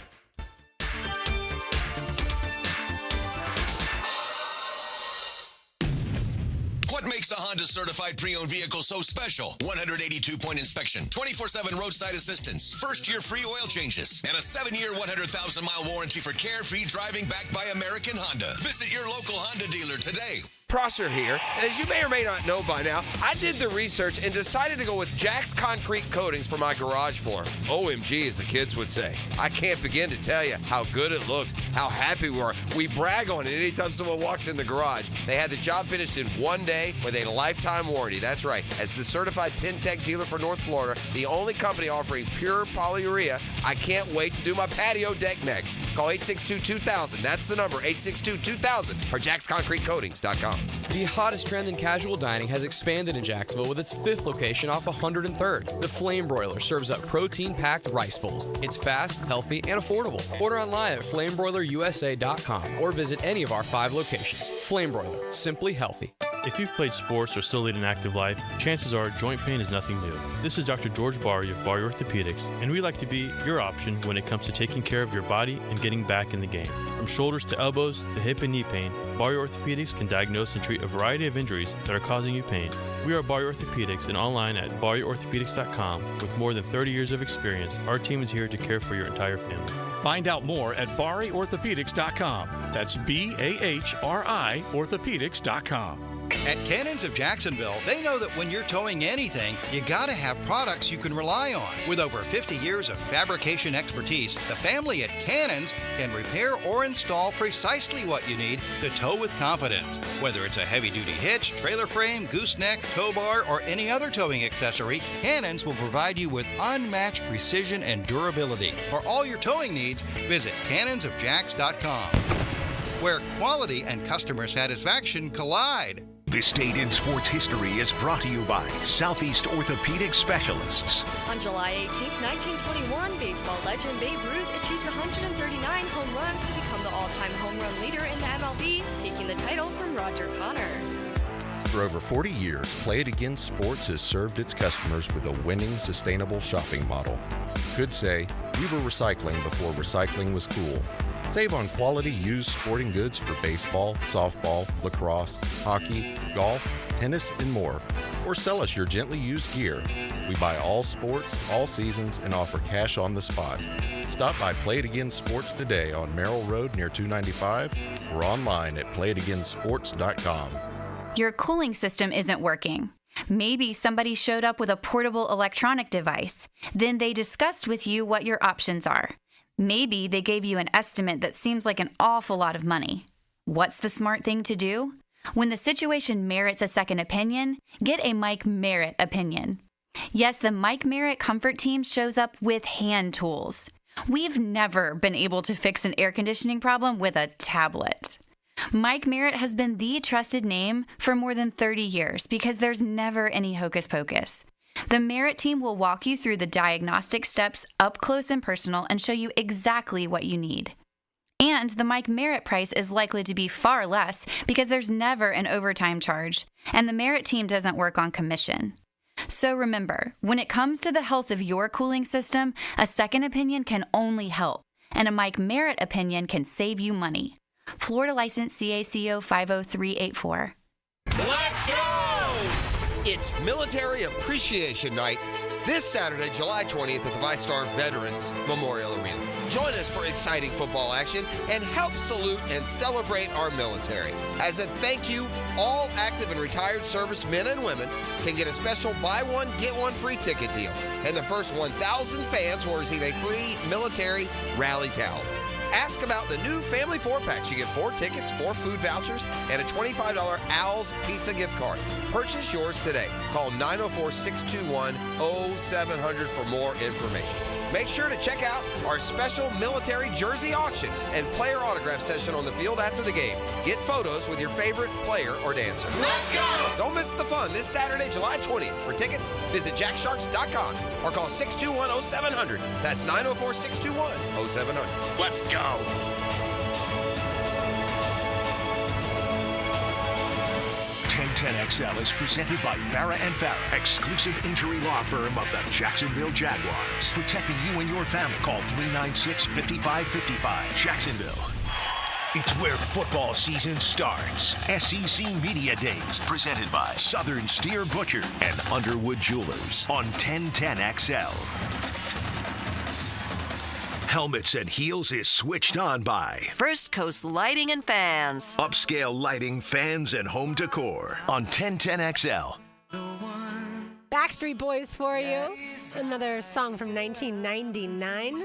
What makes a Honda certified pre-owned vehicle so special? 182-point inspection, 24/7 roadside assistance, first-year free oil changes, and a 7-year, 100,000-mile warranty for carefree driving backed by American Honda. Visit your local Honda dealer today. Prosser here. As you may or may not know by now, I did the research and decided to go with Jack's Concrete Coatings for my garage floor. OMG, as the kids would say. I can't begin to tell you how good it looks, how happy we are. We brag on it anytime someone walks in the garage. They had the job finished in 1 day with a lifetime warranty. That's right. As the certified Pintech dealer for North Florida, the only company offering pure polyurea, I can't wait to do my patio deck next. Call 862-2000. That's the number, 862-2000, or jacksconcretecoatings.com. The hottest trend in casual dining has expanded in Jacksonville with its 5th location off 103rd. The Flame Broiler serves up protein-packed rice bowls. It's fast, healthy, and affordable. Order online at flamebroilerusa.com or visit any of our 5 locations. Flame Broiler, simply healthy. If you've played sports or still lead an active life, chances are joint pain is nothing new. This is Dr. George Barry of Barry Orthopedics, and we like to be your option when it comes to taking care of your body and getting back in the game. From shoulders to elbows to hip and knee pain, Barry Orthopedics can diagnose and treat a variety of injuries that are causing you pain. We are Barry Orthopedics and online at barryorthopedics.com. With more than 30 years of experience, our team is here to care for your entire family. Find out more at barryorthopedics.com. That's BAHRI orthopedics.com. At Cannons of Jacksonville, they know that when you're towing anything, you gotta have products you can rely on. With over 50 years of fabrication expertise, the family at Cannons can repair or install precisely what you need to tow with confidence. Whether it's a heavy-duty hitch, trailer frame, gooseneck, tow bar, or any other towing accessory, Cannons will provide you with unmatched precision and durability. For all your towing needs, visit cannonsofjacks.com, where quality and customer satisfaction collide. This date in sports history is brought to you by Southeast Orthopedic Specialists. On July 18, 1921, baseball legend Babe Ruth achieves 139 home runs to become the all-time home run leader in the MLB, taking the title from Roger Connor. For over 40 years, Play It Again Sports has served its customers with a winning, sustainable shopping model. Could say, we were recycling before recycling was cool. Save on quality used sporting goods for baseball, softball, lacrosse, hockey, golf, tennis, and more. Or sell us your gently used gear. We buy all sports, all seasons, and offer cash on the spot. Stop by Play It Again Sports today on Merrill Road near 295 or online at playitagainsports.com. Your cooling system isn't working. Maybe somebody showed up with a portable electronic device. Then they discussed with you what your options are. Maybe they gave you an estimate that seems like an awful lot of money. What's the smart thing to do? When the situation merits a second opinion, get a Mike Merritt opinion. Yes, the Mike Merritt Comfort Team shows up with hand tools. We've never been able to fix an air conditioning problem with a tablet. Mike Merritt has been the trusted name for more than 30 years because there's never any hocus pocus. The Merritt team will walk you through the diagnostic steps up close and personal and show you exactly what you need. And the Mike Merritt price is likely to be far less because there's never an overtime charge, and the Merritt team doesn't work on commission. So remember, when it comes to the health of your cooling system, a second opinion can only help, and a Mike Merritt opinion can save you money. Florida license CACO 50384. Let's go! It's Military Appreciation Night this Saturday, July 20th at the ViStar Veterans Memorial Arena. Join us for exciting football action and help salute and celebrate our military. As a thank you, all active and retired service men and women can get a special buy one, get one free ticket deal. And the first 1,000 fans will receive a free military rally towel. Ask about the new Family 4-packs. You get 4 tickets, 4 food vouchers, and a $25 Al's Pizza gift card. Purchase yours today. Call 904-621-0700 for more information. Make sure to check out our special military jersey auction and player autograph session on the field after the game. Get photos with your favorite player or dancer. Let's go! Don't miss the fun this Saturday, July 20th. For tickets, visit jacksharks.com or call 621-0700. That's 904-621-0700. Let's go! 1010XL is presented by Farah & Farah, exclusive injury law firm of the Jacksonville Jaguars. Protecting you and your family. Call 396-5555. Jacksonville. It's where football season starts. SEC Media Days, presented by Southern Steer Butcher and Underwood Jewelers on 1010XL. Helmets and Heels is switched on by First Coast Lighting and Fans. Upscale lighting, fans, and home decor on 1010XL. Backstreet Boys for you. Another song from 1999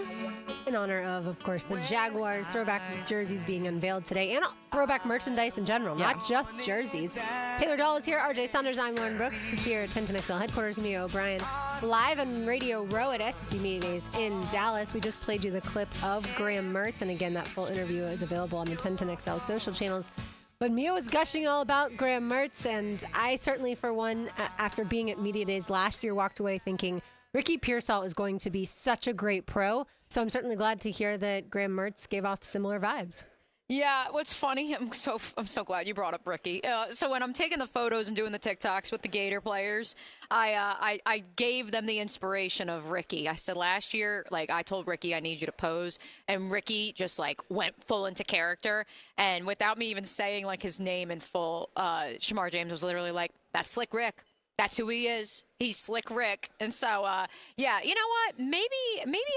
in honor of course, the Jaguars. Throwback jerseys being unveiled today and throwback merchandise in general, not just jerseys. Taylor Dahl is here. RJ Saunders, I'm Lauren Brooks here at 1010XL headquarters. Mia O'Brien live on Radio Row at SEC Media Days in Dallas. We just played you the clip of Graham Mertz, and again, that full interview is available on the 1010XL social channels. But Mia was gushing all about Graham Mertz, and I certainly, for one, after being at Media Days last year, walked away thinking Ricky Pearsall is going to be such a great pro. So I'm certainly glad to hear that Graham Mertz gave off similar vibes. Yeah, what's funny, I'm so glad you brought up Ricky. So when I'm taking the photos and doing the TikToks with the Gator players, I gave them the inspiration of Ricky. I said last year, I told Ricky I need you to pose, and Ricky just went full into character, and without me even saying his name in full, Shamar James was literally like, "That's Slick Rick. That's who he is. He's Slick Rick." And so, yeah, you know what? Maybe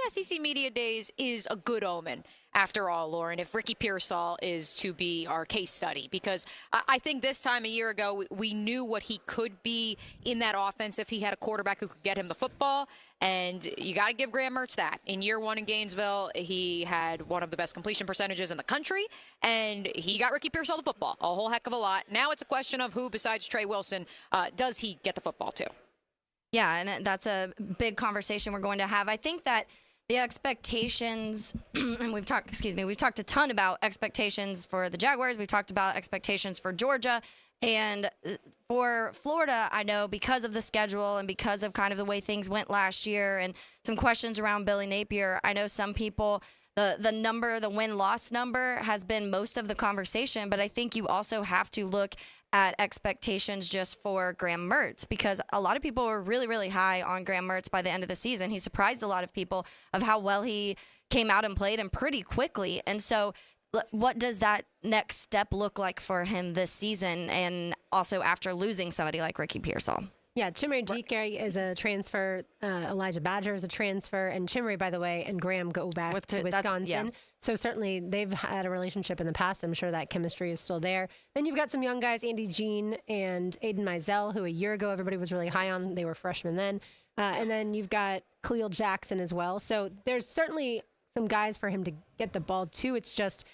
SEC Media Days is a good omen. after all, Lauren, if Ricky Pearsall is to be our case study, because I think this time a year ago, we knew what he could be in that offense if he had a quarterback who could get him the football. And you got to give Graham Mertz that. In year one in Gainesville, he had one of the best completion percentages in the country, and he got Ricky Pearsall the football, a whole heck of a lot. Now it's a question of who besides Trey Wilson does he get the football to? Yeah, and that's a big conversation we're going to have. I think that the expectations, and we've talked a ton about expectations for the Jaguars. We've talked about expectations for Georgia. And for Florida, I know because of the schedule and because of kind of the way things went last year and some questions around Billy Napier, I know some people, the win-loss number has been most of the conversation, but I think you also have to look at expectations just for Graham Mertz, because a lot of people were really, really high on Graham Mertz by the end of the season. He surprised a lot of people of how well he came out and played, and pretty quickly. And so what does that next step look like for him this season, and also after losing somebody like Ricky Pearsall? Yeah, Chimere Jikere is a transfer. Elijah Badger is a transfer. And Chimere, by the way, and Graham go back to Wisconsin. Yeah. So certainly they've had a relationship in the past. I'm sure that chemistry is still there. Then you've got some young guys, Andy Jean and Aiden Mizell, who a year ago everybody was really high on. They were freshmen then. And then you've got Khalil Jackson as well. So there's certainly some guys for him to get the ball to. It's just,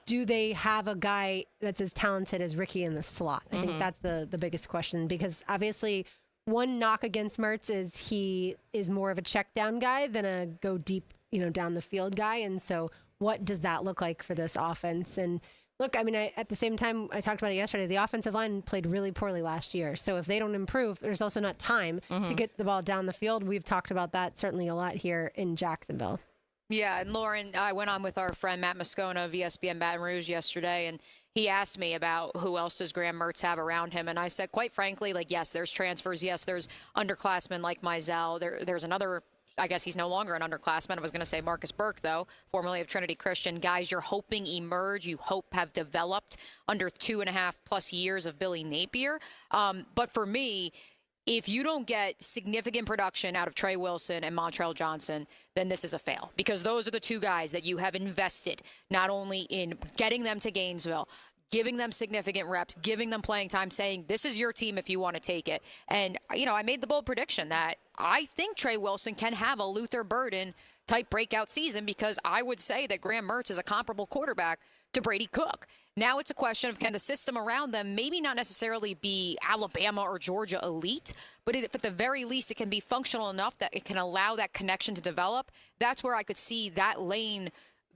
do they have a guy that's as talented as Ricky in the slot? I think that's the biggest question, because obviously one knock against Mertz is he is more of a check down guy than a go deep, down the field guy. And so what does that look like for this offense? And look, I mean, at the same time, I talked about it yesterday, the offensive line played really poorly last year. So if they don't improve, there's also not time to get the ball down the field. We've talked about that certainly a lot here in Jacksonville. Yeah, and Lauren, I went on with our friend Matt Moscona of ESPN Baton Rouge yesterday, and he asked me about who else does Graham Mertz have around him. And I said, quite frankly, yes, there's transfers. Yes, there's underclassmen like Mizell. There's another, I guess he's no longer an underclassman. I was going to say Marcus Burke, though, formerly of Trinity Christian. Guys you're hoping emerge, you hope have developed under 2.5+ years of Billy Napier. But for me, if you don't get significant production out of Trey Wilson and Montrell Johnson, then this is a fail, because those are the two guys that you have invested not only in getting them to Gainesville, giving them significant reps, giving them playing time, saying this is your team if you want to take it. And, I made the bold prediction that I think Trey Wilson can have a Luther Burden type breakout season, because I would say that Graham Mertz is a comparable quarterback to Brady Cook. Now it's a question of, can the system around them maybe not necessarily be Alabama or Georgia elite, but if at the very least it can be functional enough that it can allow that connection to develop. That's where I could see that lane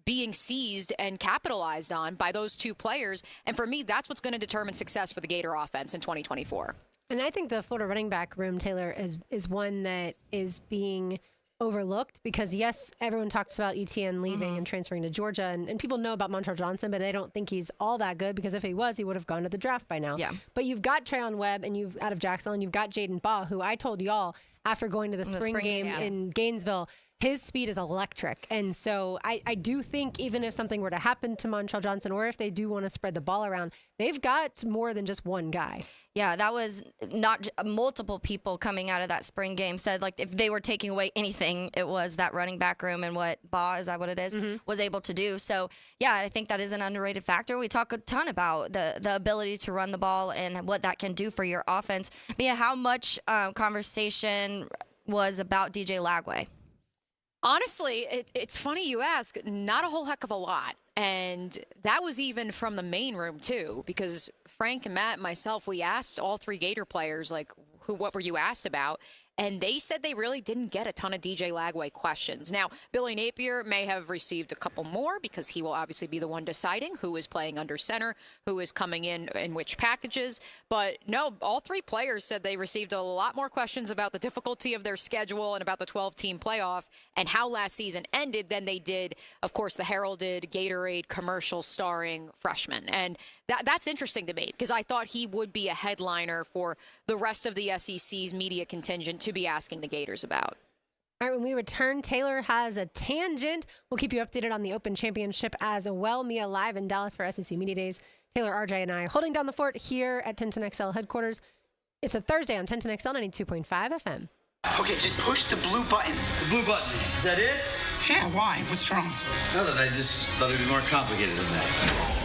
being seized and capitalized on by those two players. And for me, that's what's going to determine success for the Gator offense in 2024. And I think the Florida running back room, Taylor, is one that is being overlooked, because yes, everyone talks about Etienne leaving and transferring to Georgia, and people know about Montrell Johnson, but they don't think he's all that good, because if he was, he would have gone to the draft by now. Yeah. But you've got Trayon Webb, and you've out of Jacksonville, and you've got Jaden Baugh, who I told y'all after going to the spring game in Gainesville, his speed is electric. And so I do think even if something were to happen to Montrell Johnson, or if they do want to spread the ball around, they've got more than just one guy. Yeah, that was not multiple people coming out of that spring game said, if they were taking away anything, it was that running back room and what Baugh, is that what it is, was able to do. So, yeah, I think that is an underrated factor. We talk a ton about the ability to run the ball and what that can do for your offense. Mia, how much conversation was about DJ Lagway? Honestly, it's funny you ask. Not a whole heck of a lot. And that was even from the main room, too, because Frank and Matt and myself, we asked all three Gator players, what were you asked about? And they said they really didn't get a ton of DJ Lagway questions. Now, Billy Napier may have received a couple more, because he will obviously be the one deciding who is playing under center, who is coming in which packages. But no, all three players said they received a lot more questions about the difficulty of their schedule and about the 12-team playoff and how last season ended than they did, of course, the heralded Gatorade commercial starring freshman. And that's interesting to me, because I thought he would be a headliner for the rest of the SEC's media contingent to be asking the Gators about. All right, when we return, Taylor has a tangent. We'll keep you updated on the Open Championship as well. Mia live in Dallas for SEC Media Days. Taylor, RJ, and I holding down the fort here at 1010XL headquarters. It's a Thursday on 1010XL 92.5 FM. Okay, just push the blue button. The blue button. Is that it? Yeah, why? What's wrong? Nothing. I just thought it'd be more complicated than that.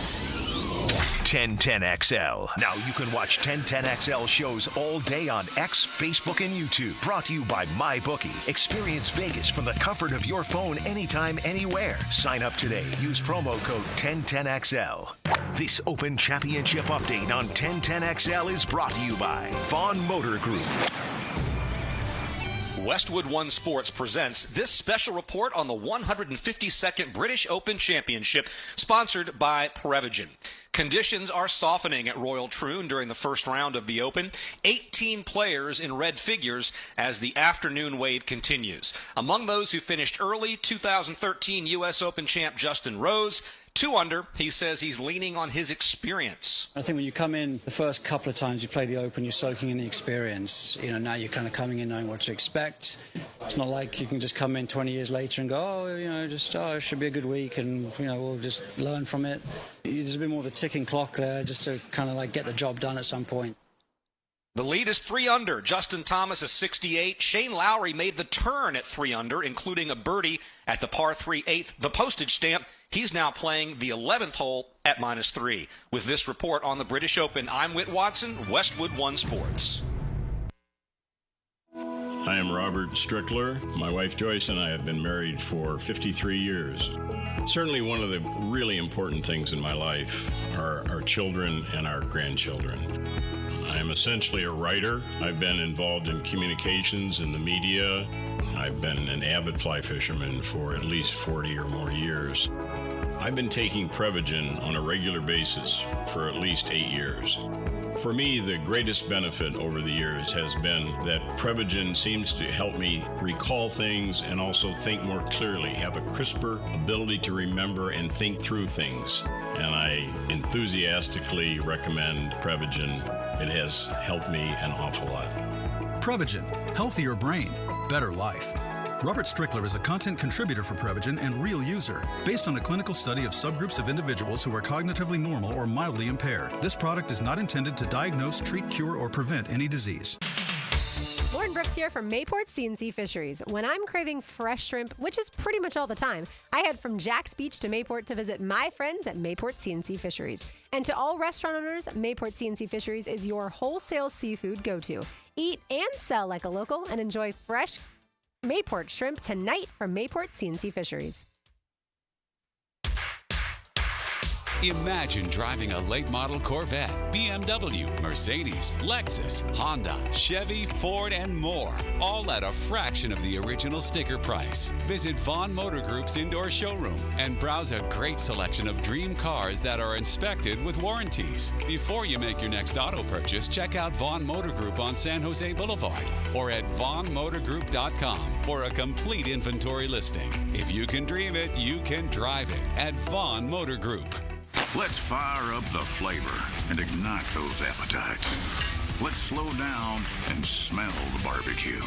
1010XL. Now you can watch 1010XL shows all day on X, Facebook, and YouTube. Brought to you by MyBookie. Experience Vegas from the comfort of your phone anytime, anywhere. Sign up today. Use promo code 1010XL. This Open Championship update on 1010XL is brought to you by Vaughn Motor Group. Westwood One Sports presents this special report on the 152nd British Open Championship, sponsored by Prevagen. Conditions are softening at Royal Troon during the first round of the Open. 18 players in red figures as the afternoon wave continues. Among those who finished early, 2013 U.S. Open champ Justin Rose. 2 under, he says he's leaning on his experience. I think when you come in the first couple of times you play the Open, you're soaking in the experience. Now you're kind of coming in knowing what to expect. It's not like you can just come in 20 years later and go, it should be a good week and, we'll just learn from it. There's a bit more of a ticking clock there just to kind of get the job done at some point. The lead is 3 under. Justin Thomas is 68. Shane Lowry made the turn at 3 under, including a birdie at the par 3 8th, the postage stamp. He's now playing the 11th hole at -3. With this report on the British Open, I'm Whit Watson, Westwood One Sports. I am Robert Strickler. My wife Joyce and I have been married for 53 years. Certainly one of the really important things in my life are our children and our grandchildren. I am essentially a writer. I've been involved in communications in the media. I've been an avid fly fisherman for at least 40 or more years. I've been taking Prevagen on a regular basis for at least 8 years. For me, the greatest benefit over the years has been that Prevagen seems to help me recall things and also think more clearly, have a crisper ability to remember and think through things. And I enthusiastically recommend Prevagen. It has helped me an awful lot. Prevagen, healthier brain, better life. Robert Strickler is a content contributor for Prevagen and real user, based on a clinical study of subgroups of individuals who are cognitively normal or mildly impaired. This product is not intended to diagnose, treat, cure, or prevent any disease. Lauren Brooks here from Mayport C&C Fisheries. When I'm craving fresh shrimp, which is pretty much all the time, I head from Jack's Beach to Mayport to visit my friends at Mayport C&C Fisheries. And to all restaurant owners, Mayport C&C Fisheries is your wholesale seafood go-to. Eat and sell like a local and enjoy fresh Mayport shrimp tonight from Mayport C&C Fisheries. Imagine driving a late model Corvette, BMW, Mercedes, Lexus, Honda, Chevy, Ford, and more, all at a fraction of the original sticker price. Visit Vaughn Motor Group's indoor showroom and browse a great selection of dream cars that are inspected with warranties. Before you make your next auto purchase, check out Vaughn Motor Group on San Jose Boulevard or at vaughnmotorgroup.com for a complete inventory listing. If you can dream it, you can drive it at Vaughn Motor Group. Let's fire up the flavor and ignite those appetites. Let's slow down and smell the barbecue.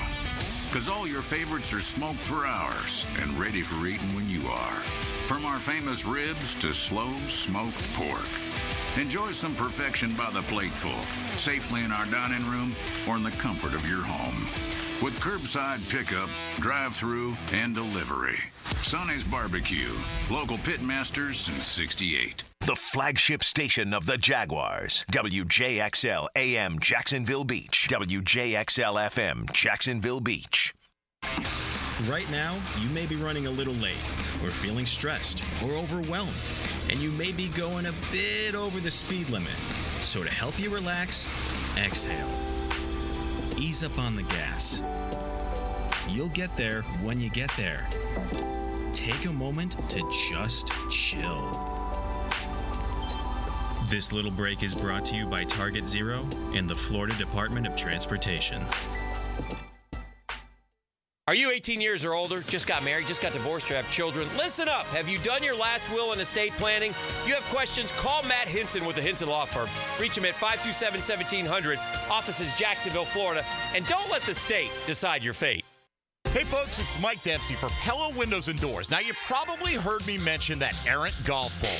Because all your favorites are smoked for hours and ready for eating when you are. From our famous ribs to slow smoked pork. Enjoy some perfection by the plateful, safely in our dining room or in the comfort of your home. With curbside pickup, drive-through, and delivery. Sonny's Barbecue, local pitmasters since '68. The flagship station of the Jaguars. WJXL AM Jacksonville Beach. WJXL FM Jacksonville Beach. Right now, you may be running a little late, or feeling stressed, or overwhelmed, and you may be going a bit over the speed limit. So to help you relax, exhale. Ease up on the gas. You'll get there when you get there. Take a moment to just chill. This little break is brought to you by Target Zero and the Florida Department of Transportation. Are you 18 years or older, just got married, just got divorced, or have children? Listen up. Have you done your last will and estate planning? If you have questions, call Matt Hinson with the Hinson Law Firm. Reach him at 527-1700, offices Jacksonville, Florida, and don't let the state decide your fate. Hey folks, it's Mike Dempsey for Pella Windows and Doors. Now, you probably heard me mention that errant golf ball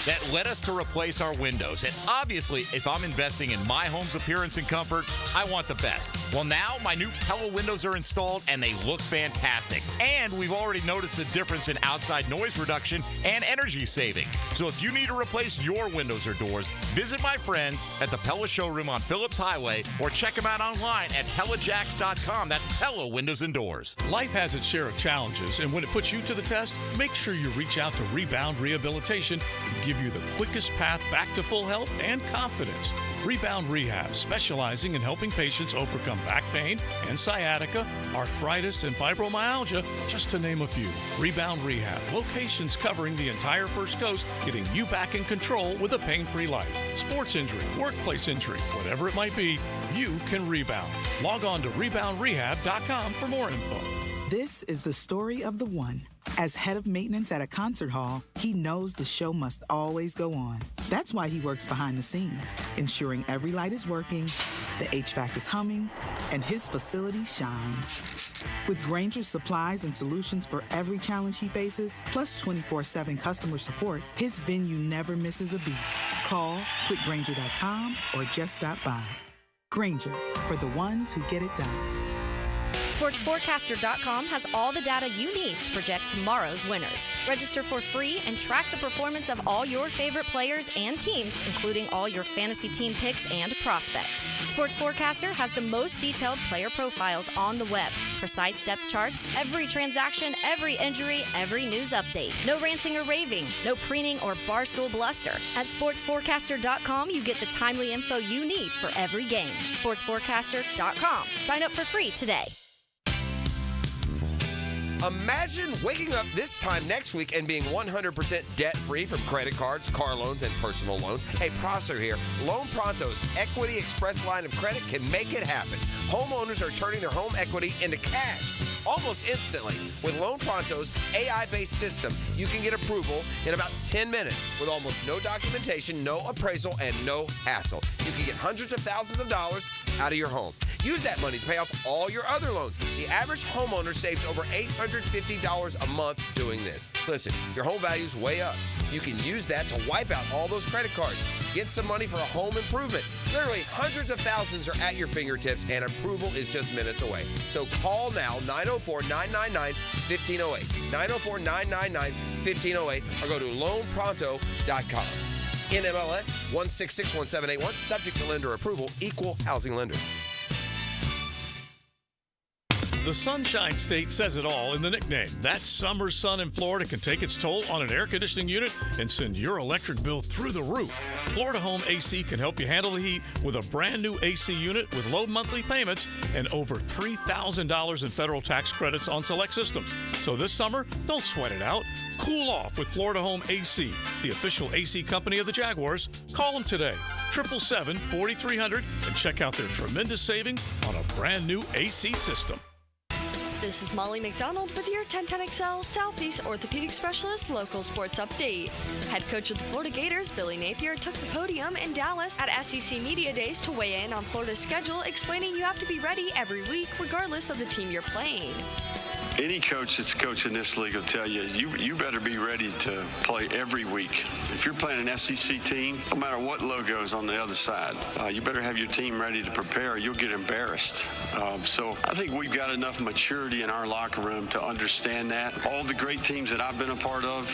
that led us to replace our windows. And obviously, if I'm investing in my home's appearance and comfort, I want the best. Well, now my new Pella windows are installed and they look fantastic. And we've already noticed a difference in outside noise reduction and energy savings. So if you need to replace your windows or doors, visit my friends at the Pella showroom on Phillips Highway or check them out online at PellaJacks.com. That's Pella Windows and Doors. Life has its share of challenges, and when it puts you to the test, make sure you reach out to Rebound Rehabilitation to give you the quickest path back to full health and confidence. Rebound Rehab, specializing in helping patients overcome back pain and sciatica, arthritis, and fibromyalgia, just to name a few. Rebound Rehab, locations covering the entire First Coast, getting you back in control with a pain-free life. Sports injury, workplace injury, whatever it might be, you can rebound. Log on to reboundrehab.com for more info. This is the story of the one. As head of maintenance at a concert hall, he knows the show must always go on. That's why he works behind the scenes, ensuring every light is working, the HVAC is humming, and his facility shines. With Grainger's supplies and solutions for every challenge he faces, plus 24/7 customer support, his venue never misses a beat. Call quickgrainger.com or just stop by. Grainger, for the ones who get it done. SportsForecaster.com has all the data you need to project tomorrow's winners. Register for free and track the performance of all your favorite players and teams, including all your fantasy team picks and prospects. Sports Forecaster has the most detailed player profiles on the web, precise depth charts, every transaction, every injury, every news update. No ranting or raving, no preening or barstool bluster. At SportsForecaster.com, you get the timely info you need for every game. SportsForecaster.com. Sign up for free today. Imagine waking up this time next week and being 100% debt-free from credit cards, car loans, and personal loans. Hey, Prosser here. Loan Pronto's Equity Express line of credit can make it happen. Homeowners are turning their home equity into cash almost instantly. With Loan Pronto's AI-based system, you can get approval in about 10 minutes with almost no documentation, no appraisal, and no hassle. You can get hundreds of thousands of dollars out of your home. Use that money to pay off all your other loans. The average homeowner saves over $850 a month doing this. Listen, your home value's way up. You can use that to wipe out all those credit cards. Get some money for a home improvement. Literally hundreds of thousands are at your fingertips, and approval is just minutes away. So call now, 904-999-1508. 904-999-1508, or go to loanpronto.com. NMLS 1661781, subject to lender approval, equal housing lender. The Sunshine State says it all in the nickname. That summer sun in Florida can take its toll on an air conditioning unit and send your electric bill through the roof. Florida Home AC can help you handle the heat with a brand new AC unit with low monthly payments and over $3,000 in federal tax credits on select systems. So this summer, don't sweat it out. Cool off with Florida Home AC, the official AC company of the Jaguars. Call them today, 777-4300, and check out their tremendous savings on a brand new AC system. This is Molly McDonald with your 1010XL Southeast Orthopedic Specialist Local Sports Update. Head coach of the Florida Gators, Billy Napier, took the podium in Dallas at SEC Media Days to weigh in on Florida's schedule, explaining you have to be ready every week regardless of the team you're playing. Any coach that's coaching this league will tell you, you better be ready to play every week. If you're playing an SEC team, no matter what logo's on the other side, you better have your team ready to prepare or you'll get embarrassed. So I think we've got enough maturity in our locker room to understand that. All the great teams that I've been a part of,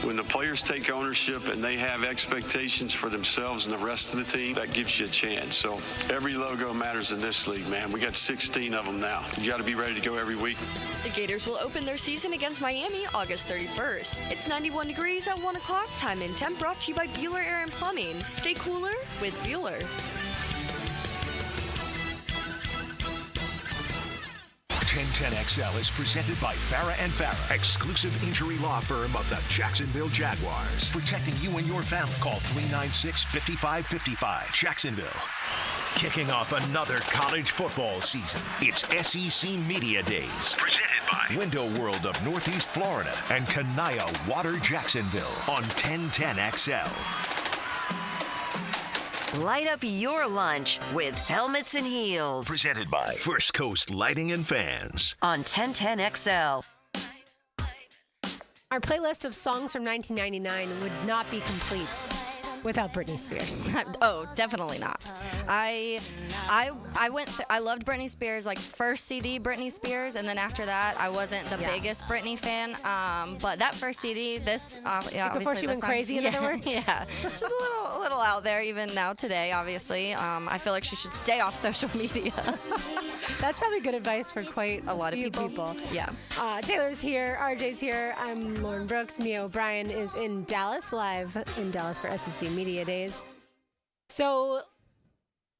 when the players take ownership and they have expectations for themselves and the rest of the team, that gives you a chance. So every logo matters in this league, man. We got 16 of them now. You got to be ready to go every week. The Gators will open their season against Miami August 31st. It's 91 degrees at 1 o'clock. Time and temp brought to you by Bueller Air and Plumbing. Stay cooler with Bueller. 1010XL is presented by Farrah & Farrah, exclusive injury law firm of the Jacksonville Jaguars. Protecting you and your family. Call 396-5555. Jacksonville. Kicking off another college football season. It's SEC Media Days. Presented by Window World of Northeast Florida and Kanaya Water Jacksonville on 1010XL. Light up your lunch with Helmets and Heels. Presented by First Coast Lighting and Fans. On 1010XL. Our playlist of songs from 1999 would not be complete without Britney Spears. Oh, definitely not. I loved Britney Spears, like first CD Britney Spears, and then after that I wasn't the biggest Britney fan. But that first CD, this before she went crazy, in other words. Yeah, she's a little out there even now today. Obviously, I feel like she should stay off social media. That's probably good advice for quite a lot of few people. Yeah. Taylor's here, RJ's here. I'm Lauren Brooks. Mia O'Brien is in Dallas, live in Dallas for SEC Media Days. So,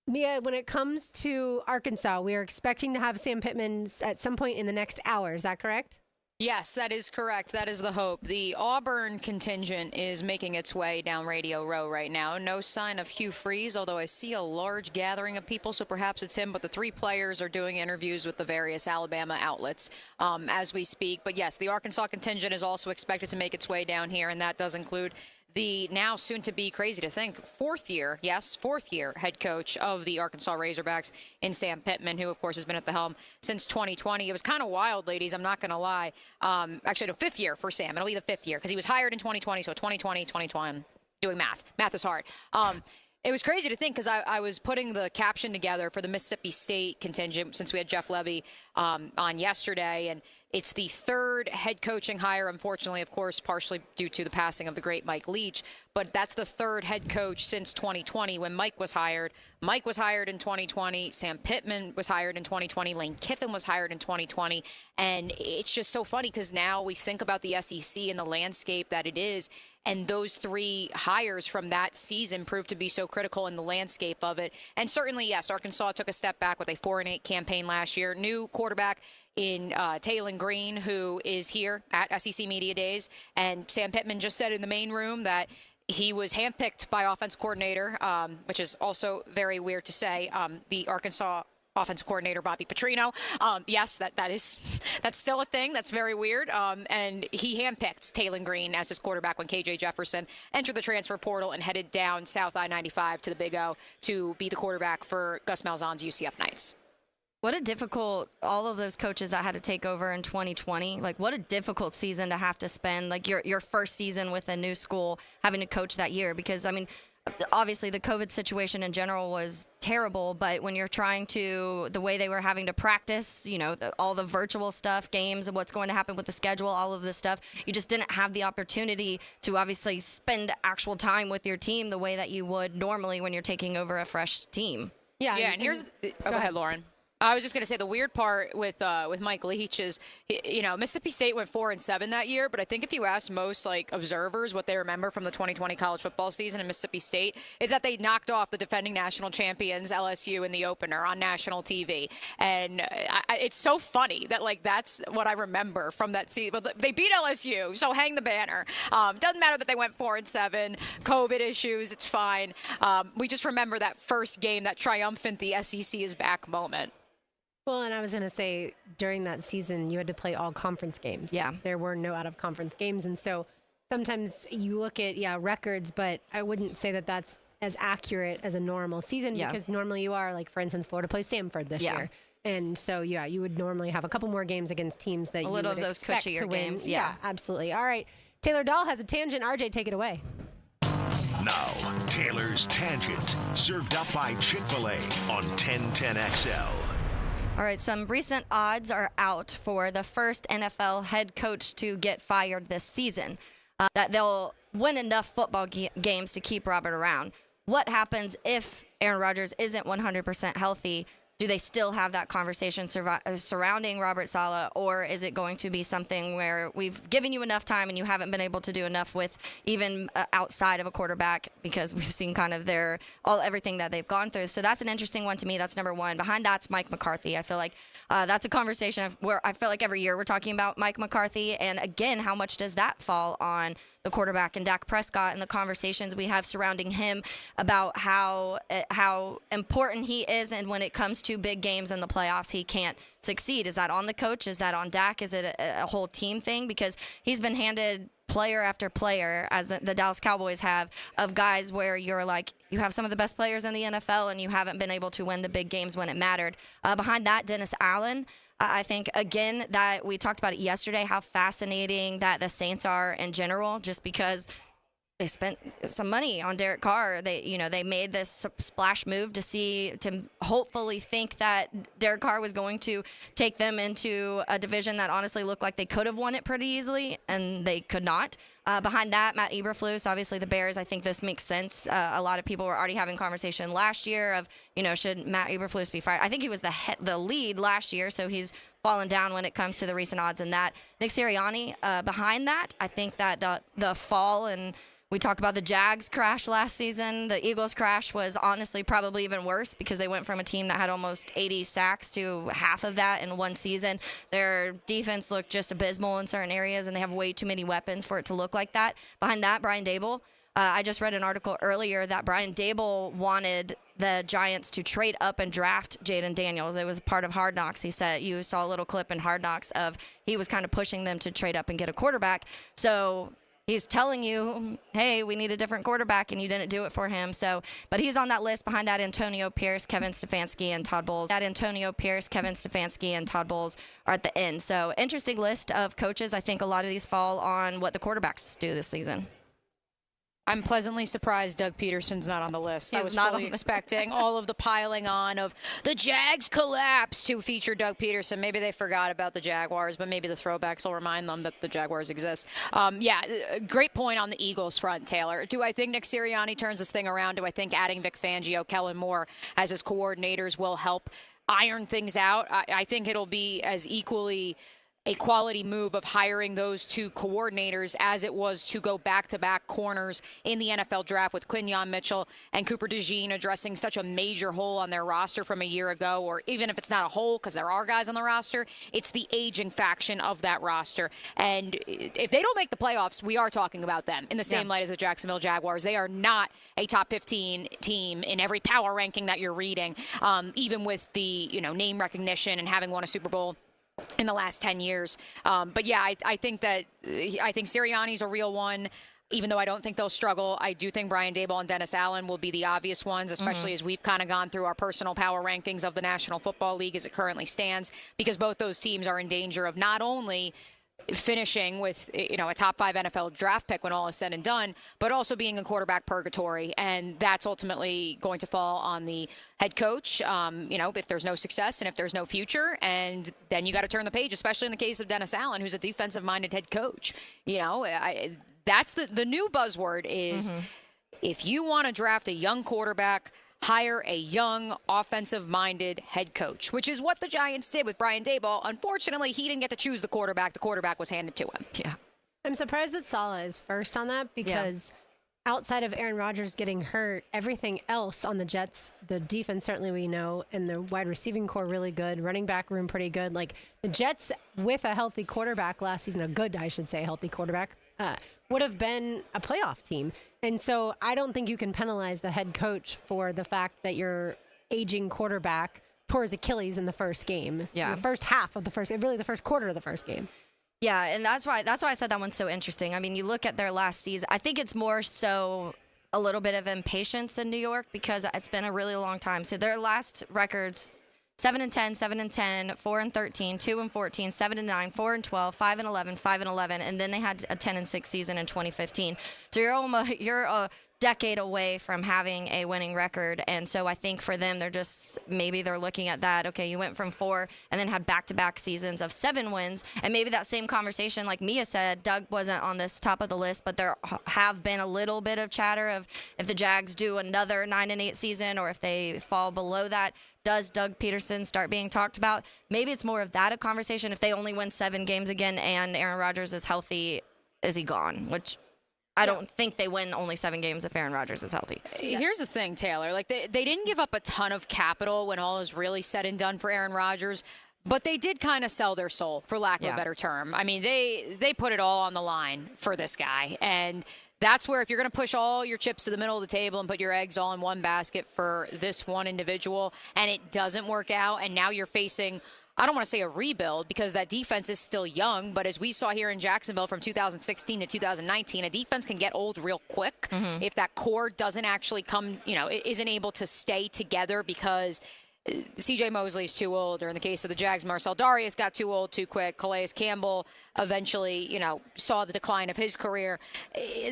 Mia, when it comes to Arkansas, we are expecting to have Sam Pittman at some point in the next hour. Is that correct? Yes, that is correct. That is the hope. The Auburn contingent is making its way down Radio Row right now. No sign of Hugh Freeze, although I see a large gathering of people, so perhaps it's him. But the three players are doing interviews with the various Alabama outlets as we speak. But yes, the Arkansas contingent is also expected to make its way down here, and that does include the now soon-to-be, crazy to think, fourth year head coach of the Arkansas Razorbacks in Sam Pittman, who, of course, has been at the helm since 2020. It was kind of wild, ladies. I'm not going to lie. Actually, no, fifth year for Sam. It'll be the fifth year because he was hired in 2020, so 2020, 2021. Doing math. Math is hard. It was crazy to think because I was putting the caption together for the Mississippi State contingent since we had Jeff Levy on yesterday, and it's the third head coaching hire, unfortunately, of course, partially due to the passing of the great Mike Leach, but that's the third head coach since 2020 when Mike was hired. Mike was hired in 2020. Sam Pittman was hired in 2020. Lane Kiffin was hired in 2020. And it's just so funny because now we think about the SEC and the landscape that it is, and those three hires from that season proved to be so critical in the landscape of it. And certainly, yes, Arkansas took a step back with a 4-8 campaign last year. New quarterback in Taylon Green, who is here at SEC Media Days. And Sam Pittman just said in the main room that he was handpicked by offense coordinator, which is also very weird to say. The Arkansas offensive coordinator Bobby Petrino. Yes, that's still a thing. That's very weird. And he handpicked Taylon Green as his quarterback when KJ Jefferson entered the transfer portal and headed down South I-95 to the Big O to be the quarterback for Gus Malzahn's UCF Knights. What a difficult, all of those coaches that had to take over in 2020, like what a difficult season to have to spend, like your first season with a new school, having to coach that year. Because, I mean, obviously the COVID situation in general was terrible, but when you're trying to, the way they were having to practice, you know, all the virtual stuff, games, and what's going to happen with the schedule, all of this stuff, you just didn't have the opportunity to obviously spend actual time with your team the way that you would normally when you're taking over a fresh team. Yeah, and here's, go ahead, Lauren. I was just going to say the weird part with Mike Leach is, you know, Mississippi State went 4-7 that year, but I think if you asked most observers what they remember from the 2020 college football season in Mississippi State, is that they knocked off the defending national champions LSU in the opener on national TV, and it's so funny that that's what I remember from that season. But they beat LSU, so hang the banner. Doesn't matter that they went 4-7, COVID issues, it's fine. We just remember that first game, that triumphant "the SEC is back" moment. Well, and I was going to say, during that season, you had to play all conference games. Yeah. There were no out-of-conference games. And so sometimes you look at, records, but I wouldn't say that that's as accurate as a normal season because normally you are, for instance, Florida plays Samford this year. And so, you would normally have a couple more games against teams that you would expect to win. A little of those cushier games. Yeah, absolutely. All right. Taylor Dahl has a tangent. RJ, take it away. Now, Taylor's Tangent, served up by Chick-fil-A on 1010XL. All right, some recent odds are out for the first NFL head coach to get fired this season, that they'll win enough football games to keep Robert around. What happens if Aaron Rodgers isn't 100% healthy? Do they still have that conversation surrounding Robert Saleh, or is it going to be something where we've given you enough time and you haven't been able to do enough with even outside of a quarterback because we've seen kind of everything that they've gone through? So that's an interesting one to me. That's number one. Behind that's Mike McCarthy. I feel like that's a conversation where I feel like every year we're talking about Mike McCarthy. And again, how much does that fall on the quarterback and Dak Prescott and the conversations we have surrounding him about how important he is, and when it comes to big games in the playoffs, he can't succeed. Is that on the coach? Is that on Dak? Is it a whole team thing? Because he's been handed player after player, as the Dallas Cowboys have, of guys where you're like, you have some of the best players in the NFL and you haven't been able to win the big games when it mattered. Behind that, Dennis Allen. I think, again, that we talked about it yesterday, how fascinating that the Saints are in general, just because they spent some money on Derek Carr. They made this splash move to hopefully think that Derek Carr was going to take them into a division that honestly looked like they could have won it pretty easily, and they could not. Behind that, Matt Eberflus, obviously the Bears. I think this makes sense. A lot of people were already having conversation last year of, should Matt Eberflus be fired? I think he was the lead last year, so he's fallen down when it comes to the recent odds in that. Nick Sirianni, behind that, I think that the fall and we talked about the Jags crash last season. The Eagles crash was honestly probably even worse because they went from a team that had almost 80 sacks to half of that in one season. Their defense looked just abysmal in certain areas, and they have way too many weapons for it to look like that. Behind that, Brian Daboll. I just read an article earlier that Brian Daboll wanted the Giants to trade up and draft Jaden Daniels. It was part of Hard Knocks. He said, you saw a little clip in Hard Knocks of he was kind of pushing them to trade up and get a quarterback. So he's telling you, hey, we need a different quarterback, and you didn't do it for him. But he's on that list. Behind that, Antonio Pierce, Kevin Stefanski, and Todd Bowles. Antonio Pierce, Kevin Stefanski, and Todd Bowles are at the end. So interesting list of coaches. I think a lot of these fall on what the quarterbacks do this season. I'm pleasantly surprised Doug Peterson's not on the list. I was not fully expecting all of the piling on of the Jags collapse to feature Doug Peterson. Maybe they forgot about the Jaguars, but maybe the throwbacks will remind them that the Jaguars exist. Great point on the Eagles front, Taylor. Do I think Nick Sirianni turns this thing around? Do I think adding Vic Fangio, Kellen Moore as his coordinators will help iron things out? I think it'll be as equally a quality move of hiring those two coordinators as it was to go back-to-back corners in the NFL draft with Quinyon Mitchell and Cooper DeJean addressing such a major hole on their roster from a year ago, or even if it's not a hole because there are guys on the roster, it's the aging faction of that roster. And if they don't make the playoffs, we are talking about them in the same light as the Jacksonville Jaguars. They are not a top 15 team in every power ranking that you're reading, even with the name recognition and having won a Super Bowl in the last 10 years. I think Sirianni's a real one. Even though I don't think they'll struggle, I do think Brian Daboll and Dennis Allen will be the obvious ones, especially as we've kind of gone through our personal power rankings of the National Football League as it currently stands, because both those teams are in danger of not only finishing with a top 5 NFL draft pick when all is said and done, but also being in quarterback purgatory, and that's ultimately going to fall on the head coach. If there's no success and if there's no future, and then you got to turn the page, especially in the case of Dennis Allen, who's a defensive-minded head coach. That's the new buzzword is if you want to draft a young quarterback, hire a young, offensive-minded head coach, which is what the Giants did with Brian Daboll. Unfortunately, he didn't get to choose the quarterback. The quarterback was handed to him. Yeah. I'm surprised that Saleh is first on that because outside of Aaron Rodgers getting hurt, everything else on the Jets, the defense certainly we know, and the wide receiving core really good, running back room pretty good. Like the Jets with a healthy quarterback last season, healthy quarterback, would have been a playoff team. And so I don't think you can penalize the head coach for the fact that your aging quarterback tore his Achilles in the first game. Yeah. In the first half of the first, really the first quarter of the first game. Yeah, and that's why I said that one's so interesting. I mean, you look at their last season. I think it's more so a little bit of impatience in New York because it's been a really long time. So their last records: 7-10, 7-10, 4-13, 2-14, 7-9, 4-12, 5-11, 5-11, and then they had a 10-6 season in 2015. So you're a decade away from having a winning record, and so I think for them, they're looking at that. Okay, you went from 4 and then had back-to-back seasons of 7 wins, and maybe that same conversation, like Mia said, Doug wasn't on this top of the list, but there have been a little bit of chatter of if the Jags do another 9-8 season or if they fall below that. Does Doug Peterson start being talked about? Maybe it's more of that a conversation. If they only win 7 games again and Aaron Rodgers is healthy, is he gone? Which I don't think they win only 7 games if Aaron Rodgers is healthy. Here's the thing, Taylor. Like they didn't give up a ton of capital when all is really said and done for Aaron Rodgers, but they did kind of sell their soul, for lack of a better term. I mean, they put it all on the line for this guy, and that's where if you're going to push all your chips to the middle of the table and put your eggs all in one basket for this one individual and it doesn't work out, and now you're facing I don't want to say a rebuild because that defense is still young, but as we saw here in Jacksonville from 2016 to 2019, a defense can get old real quick if that core doesn't actually come, isn't able to stay together because C.J. Mosley's too old, or in the case of the Jags, Marcel Darius got too old too quick. Calais Campbell eventually, saw the decline of his career.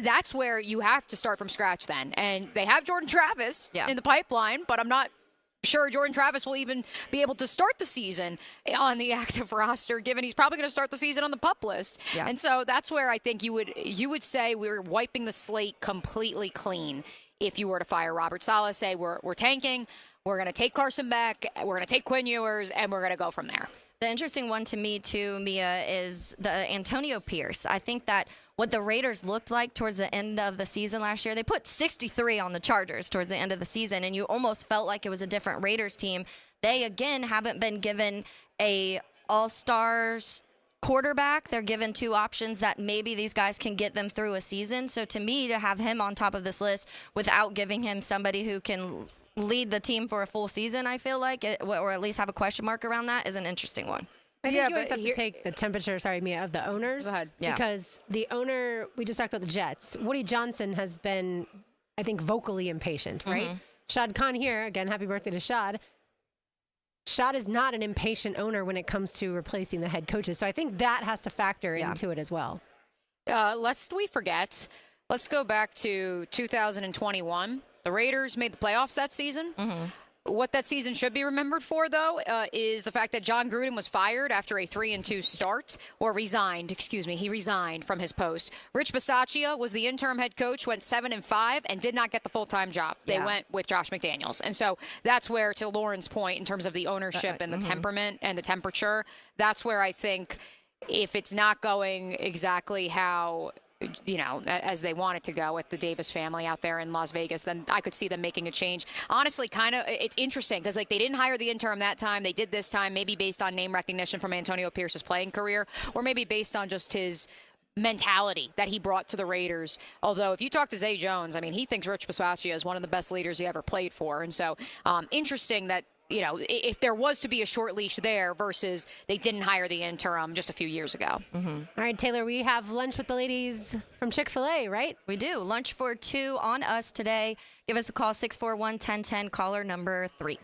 That's where you have to start from scratch then. And they have Jordan Travis in the pipeline, but I'm not sure Jordan Travis will even be able to start the season on the active roster, given he's probably going to start the season on the PUP list. Yeah. And so that's where I think you would say we're wiping the slate completely clean if you were to fire Robert Saleh, say we're tanking, we're going to take Carson Beck, we're going to take Quinn Ewers, and we're going to go from there. The interesting one to me, too, Mia, is the Antonio Pierce. I think that what the Raiders looked like towards the end of the season last year, they put 63 on the Chargers towards the end of the season, and you almost felt like it was a different Raiders team. They, again, haven't been given a all-stars quarterback. They're given two options that maybe these guys can get them through a season. So to me, to have him on top of this list without giving him somebody who can lead the team for a full season, I feel like, or at least have a question mark around that, is an interesting one. I think you always have to take the temperature, Mia, of the owners. Go ahead. Yeah. Because the owner, we just talked about the Jets. Woody Johnson has been, I think, vocally impatient, right? Shad Khan here, again, happy birthday to Shad. Shad is not an impatient owner when it comes to replacing the head coaches. So I think that has to factor into it as well. Lest we forget, let's go back to 2021. The Raiders made the playoffs that season. What that season should be remembered for, though, is the fact that John Gruden was fired after a 3-2 start, or resigned. He resigned from his post. Rich Bisaccia was the interim head coach, went 7-5, and did not get the full-time job. They went with Josh McDaniels. And so that's where, to Lauren's point, in terms of the ownership and the temperament and the temperature, that's where I think if it's not going exactly how, as they want it to go with the Davis family out there in Las Vegas, then I could see them making a change. Honestly, it's interesting because they didn't hire the interim that time. They did this time, maybe based on name recognition from Antonio Pierce's playing career, or maybe based on just his mentality that he brought to the Raiders. Although if you talk to Zay Jones, he thinks Rich Bisaccia is one of the best leaders he ever played for. And so interesting that, if there was to be a short leash there versus they didn't hire the interim just a few years ago. All right, Taylor, we have lunch with the ladies from Chick-fil-A, right? We do. Lunch for 2 on us today. Give us a call, 641-1010, caller number 3.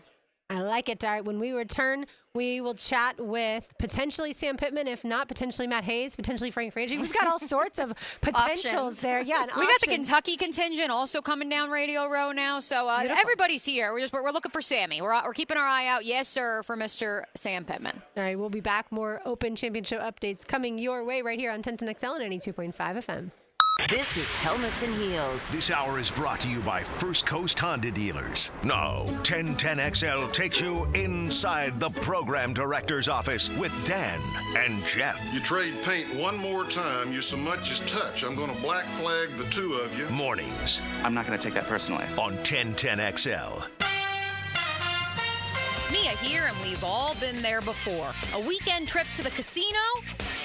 I like it. All right, when we return, we will chat with potentially Sam Pittman, if not potentially Matt Hayes, potentially Frank Frangie. We've got all sorts of potentials there. Yeah, we got the Kentucky contingent also coming down Radio Row now, so everybody's here. We're looking for Sammy. We're keeping our eye out, yes sir, for Mr. Sam Pittman. All right, we'll be back. More Open Championship updates coming your way right here on 1010XL and 92.5 FM. This is Helmets and Heels. This hour is brought to you by First Coast Honda Dealers. Now, 1010XL takes you inside the program director's office with Dan and Jeff. You trade paint one more time, you so much as touch. I'm going to black flag the two of you. Mornings. I'm not going to take that personally. On 1010XL. Mia here, and we've all been there before. A weekend trip to the casino?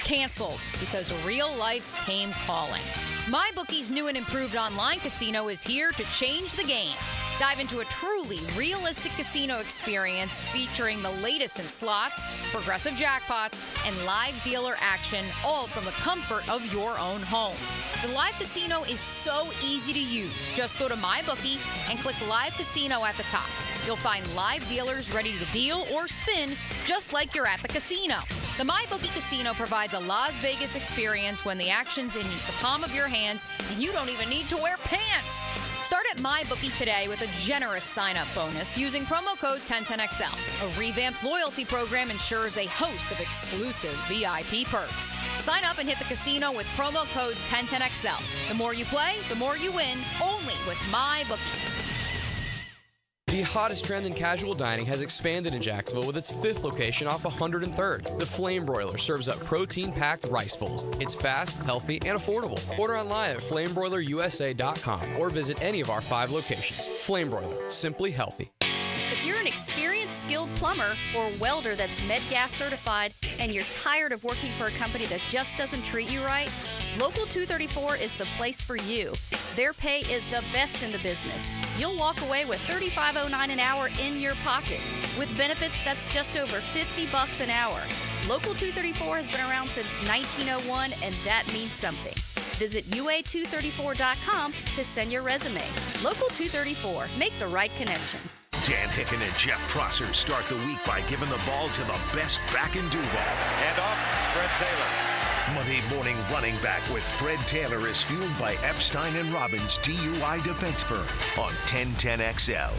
Canceled because real life came calling. MyBookie's new and improved online casino is here to change the game. Dive into a truly realistic casino experience featuring the latest in slots, progressive jackpots, and live dealer action, all from the comfort of your own home. The live casino is so easy to use. Just go to MyBookie and click Live Casino at the top. You'll find live dealers ready to deal or spin just like you're at the casino. The MyBookie Casino provides a Las Vegas experience when the action's in the palm of your hands and you don't even need to wear pants. Start at MyBookie today with a generous sign-up bonus using promo code 1010XL. A revamped loyalty program ensures a host of exclusive VIP perks. Sign up and hit the casino with promo code 1010XL. The more you play, the more you win, only with MyBookie. The hottest trend in casual dining has expanded in Jacksonville with its 5th location off 103rd. The Flame Broiler serves up protein-packed rice bowls. It's fast, healthy, and affordable. Order online at flamebroilerusa.com or visit any of our 5 locations. Flame Broiler, simply healthy. If you're an experienced, skilled plumber or welder that's MedGas certified and you're tired of working for a company that just doesn't treat you right, Local 234 is the place for you. Their pay is the best in the business. You'll walk away with $35.09 an hour in your pocket. With benefits that's just over $50 an hour. Local 234 has been around since 1901, and that means something. Visit UA234.com to send your resume. Local 234. Make the right connection. Dan Hicken and Jeff Prosser start the week by giving the ball to the best back and do that. And off, Fred Taylor. Monday morning running back with Fred Taylor is fueled by Epstein and Robbins DUI defense firm on 1010XL.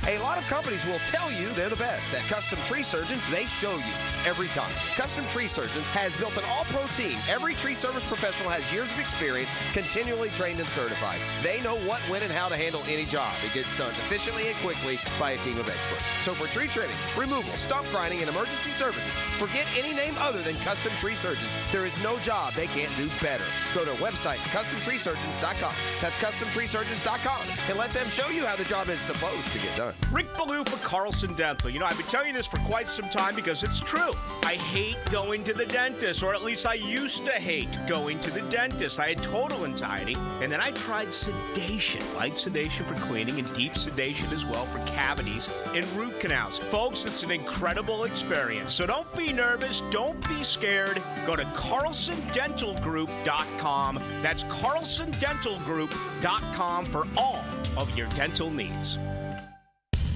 A lot of companies will tell you they're the best. At Custom Tree Surgeons, they show you every time. Custom Tree Surgeons has built an all-pro team. Every tree service professional has years of experience, continually trained and certified. They know what, when, and how to handle any job. It gets done efficiently and quickly by a team of experts. So for tree trimming, removal, stump grinding, and emergency services, forget any name other than Custom Tree Surgeons. There is no job they can't do better. Go to our website, CustomTreeSurgeons.com. That's CustomTreeSurgeons.com, and let them show you how the job is supposed to get done. Rick Ballou for Carlson Dental. You know, I've been telling you this for quite some time because it's true. I hate going to the dentist, or at least I used to hate going to the dentist. I had total anxiety, and then I tried sedation. Light sedation for cleaning and deep sedation as well for cavities and root canals. Folks, it's an incredible experience. So don't be nervous. Don't be scared. Go to CarlsonDentalGroup.com. That's CarlsonDentalGroup.com for all of your dental needs.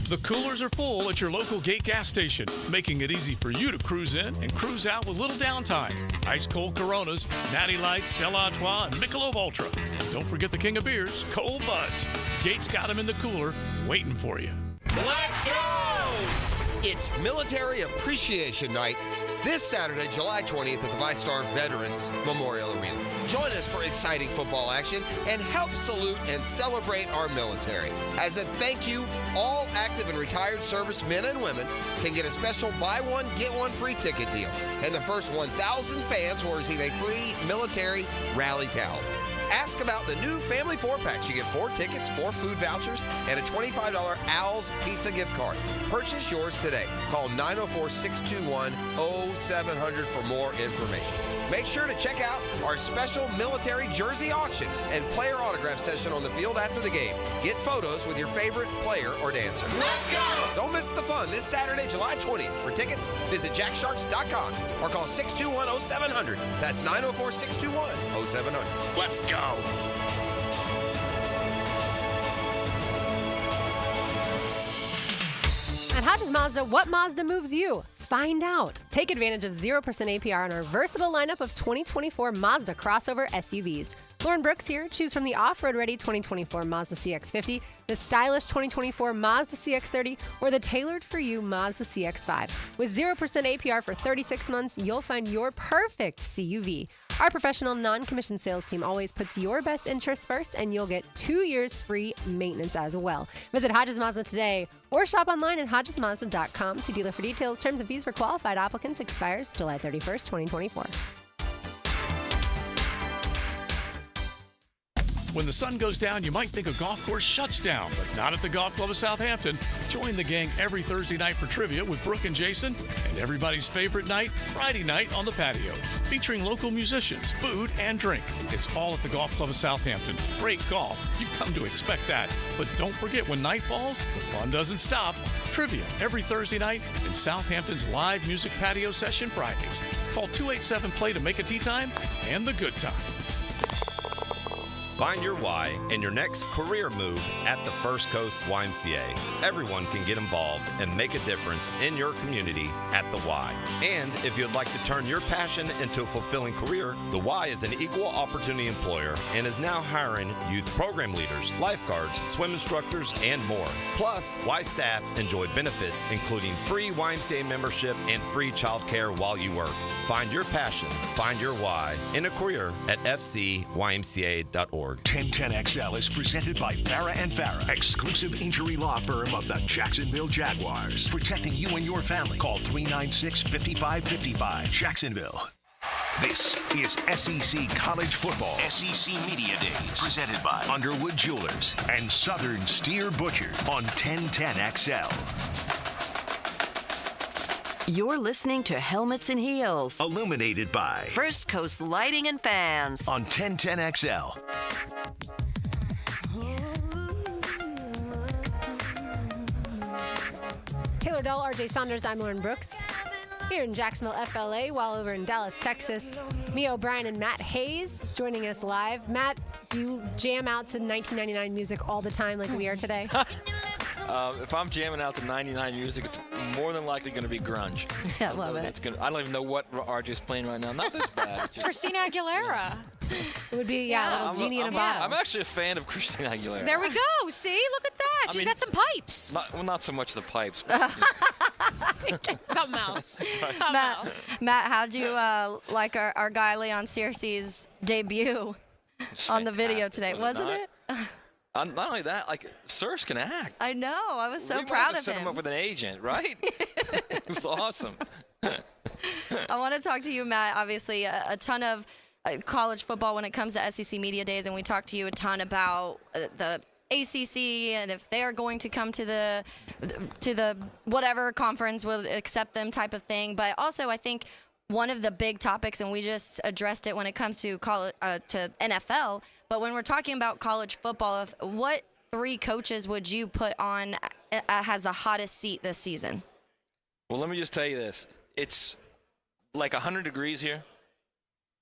The coolers are full at your local Gate gas station, making it easy for you to cruise in and cruise out with little downtime. Ice cold Coronas, Natty Light, Stella Artois, and Michelob Ultra. Don't forget the king of beers, Cold Buds. Gate's got them in the cooler, waiting for you. Let's go! It's Military Appreciation Night this Saturday, July 20th at the ViStar Veterans Memorial Arena. Join us for exciting football action and help salute and celebrate our military. As a thank you, all active and retired servicemen and women can get a special buy one, get one free ticket deal. And the first 1,000 fans will receive a free military rally towel. Ask about the new Family 4-packs. You get 4 tickets, 4 food vouchers, and a $25 Al's Pizza gift card. Purchase yours today. Call 904-621-0700 for more information. Make sure to check out our special military jersey auction and player autograph session on the field after the game. Get photos with your favorite player or dancer. Let's go! Don't miss the fun this Saturday, July 20th. For tickets, visit jacksharks.com or call 621-0700. That's 904-621-0700. Let's go! At Hodges Mazda, what Mazda moves you? Find out. Take advantage of 0% APR on our versatile lineup of 2024 Mazda crossover SUVs. Lauren Brooks here. Choose from the off-road ready 2024 Mazda CX-50, the stylish 2024 Mazda CX-30, or the tailored for you Mazda CX-5. With 0% APR for 36 months, you'll find your perfect CUV. Our professional non-commissioned sales team always puts your best interests first, and you'll get 2 years free maintenance as well. Visit Hodges Mazda today or shop online at HodgesMazda.com. See dealer for details. Terms and fees for qualified applicants expires July 31st, 2024. When the sun goes down, you might think a golf course shuts down, but not at the Golf Club of Southampton. Join the gang every Thursday night for trivia with Brooke and Jason, and everybody's favorite night, Friday night on the patio, featuring local musicians, food, and drink. It's all at the Golf Club of Southampton. Great golf. You've come to expect that. But don't forget, when night falls, the fun doesn't stop. Trivia every Thursday night and Southampton's live music patio session Fridays. Call 287-PLAY to make a tee time and the good time. Find your why in your next career move at the First Coast YMCA. Everyone can get involved and make a difference in your community at the Y. And if you'd like to turn your passion into a fulfilling career, the Y is an equal opportunity employer and is now hiring youth program leaders, lifeguards, swim instructors, and more. Plus, Y staff enjoy benefits including free YMCA membership and free childcare while you work. Find your passion, find your why in a career at fcymca.org. 1010XL is presented by Farah & Farah, exclusive injury law firm of the Jacksonville Jaguars. Protecting you and your family. Call 396-5555. Jacksonville. This is SEC College Football. SEC Media Days. Presented by Underwood Jewelers and Southern Steer Butcher on 1010XL. You're listening to Helmets and Heels. Illuminated by First Coast Lighting and Fans on 1010XL. Taylor Dull, RJ Saunders, I'm Lauren Brooks. Here in Jacksonville, FLA, while over in Dallas, Texas, Mia O'Brien and Matt Hayes joining us live. Matt, do you jam out to 1999 music all the time like we are today? If I'm jamming out to 99 music, it's more than likely going to be grunge. I love it. I don't even know what RJ's playing right now. Not this bad. It's Christina Aguilera. It would be, a little genie in a bottle. I'm actually a fan of Christina Aguilera. There we go. See? Look at that. She's got some pipes. Not so much the pipes. But, Something else. Matt, how'd you like our guy Leon Searcy's debut on the video today? Wasn't it? Not only that, like, Sirs can act. I know. I was so We proud might have of set him up him. with an agent, right? It was awesome. I want to talk to you, Matt. Obviously, a ton of college football when it comes to SEC Media Days, and we talked to you a ton about the ACC and if they are going to come to the whatever conference will accept them type of thing. But also, I think one of the big topics, and we just addressed it when it comes to to NFL, but when we're talking about college football, what 3 coaches would you put on has the hottest seat this season? Well, let me just tell you this. It's like 100 degrees here.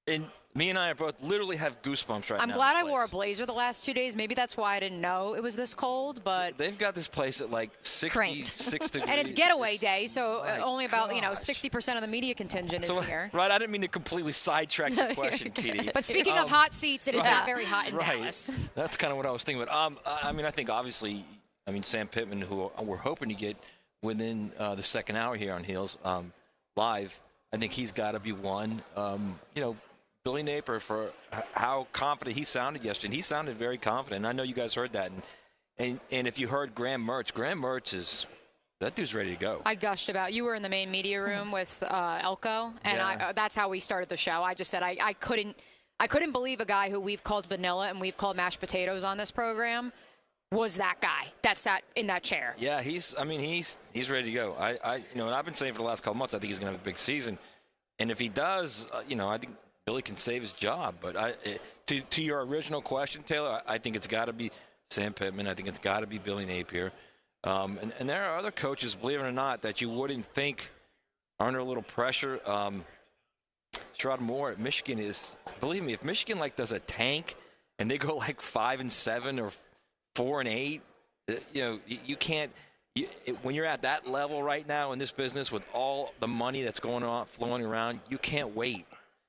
And me and I both literally have goosebumps right now. I'm glad I wore a blazer the last 2 days. Maybe that's why I didn't know it was this cold, but They've got this place at like 66 degrees. and it's getaway day, so only about 60% of the media contingent is here. Right, I didn't mean to completely sidetrack your question, Katie. But speaking of hot seats, it is not very hot in Dallas. That's kind of what I was thinking. But I mean, I think obviously, Sam Pittman, who we're hoping to get within the second hour here on Heels live, I think he's got to be one. Billy Napier, for how confident he sounded yesterday. And he sounded very confident. I know you guys heard that. And if you heard Graham Mertz that dude's ready to go. I gushed about. You were in the main media room with Elko, and that's how we started the show. I just said I couldn't believe a guy who we've called vanilla and we've called mashed potatoes on this program was that guy that sat in that chair. Yeah, he's ready to go. And I've been saying for the last couple months, I think he's going to have a big season. And if he does, I think Billy can save his job. But to your original question, Taylor, I think it's got to be Sam Pittman. I think it's got to be Billy Napier. And there are other coaches, believe it or not, that you wouldn't think are under a little pressure. Sherrod Moore at Michigan is, believe me, if Michigan does a tank and they go 5-7 or 4-8, you can't. When you're at that level right now in this business with all the money that's going on, flowing around, you can't wait.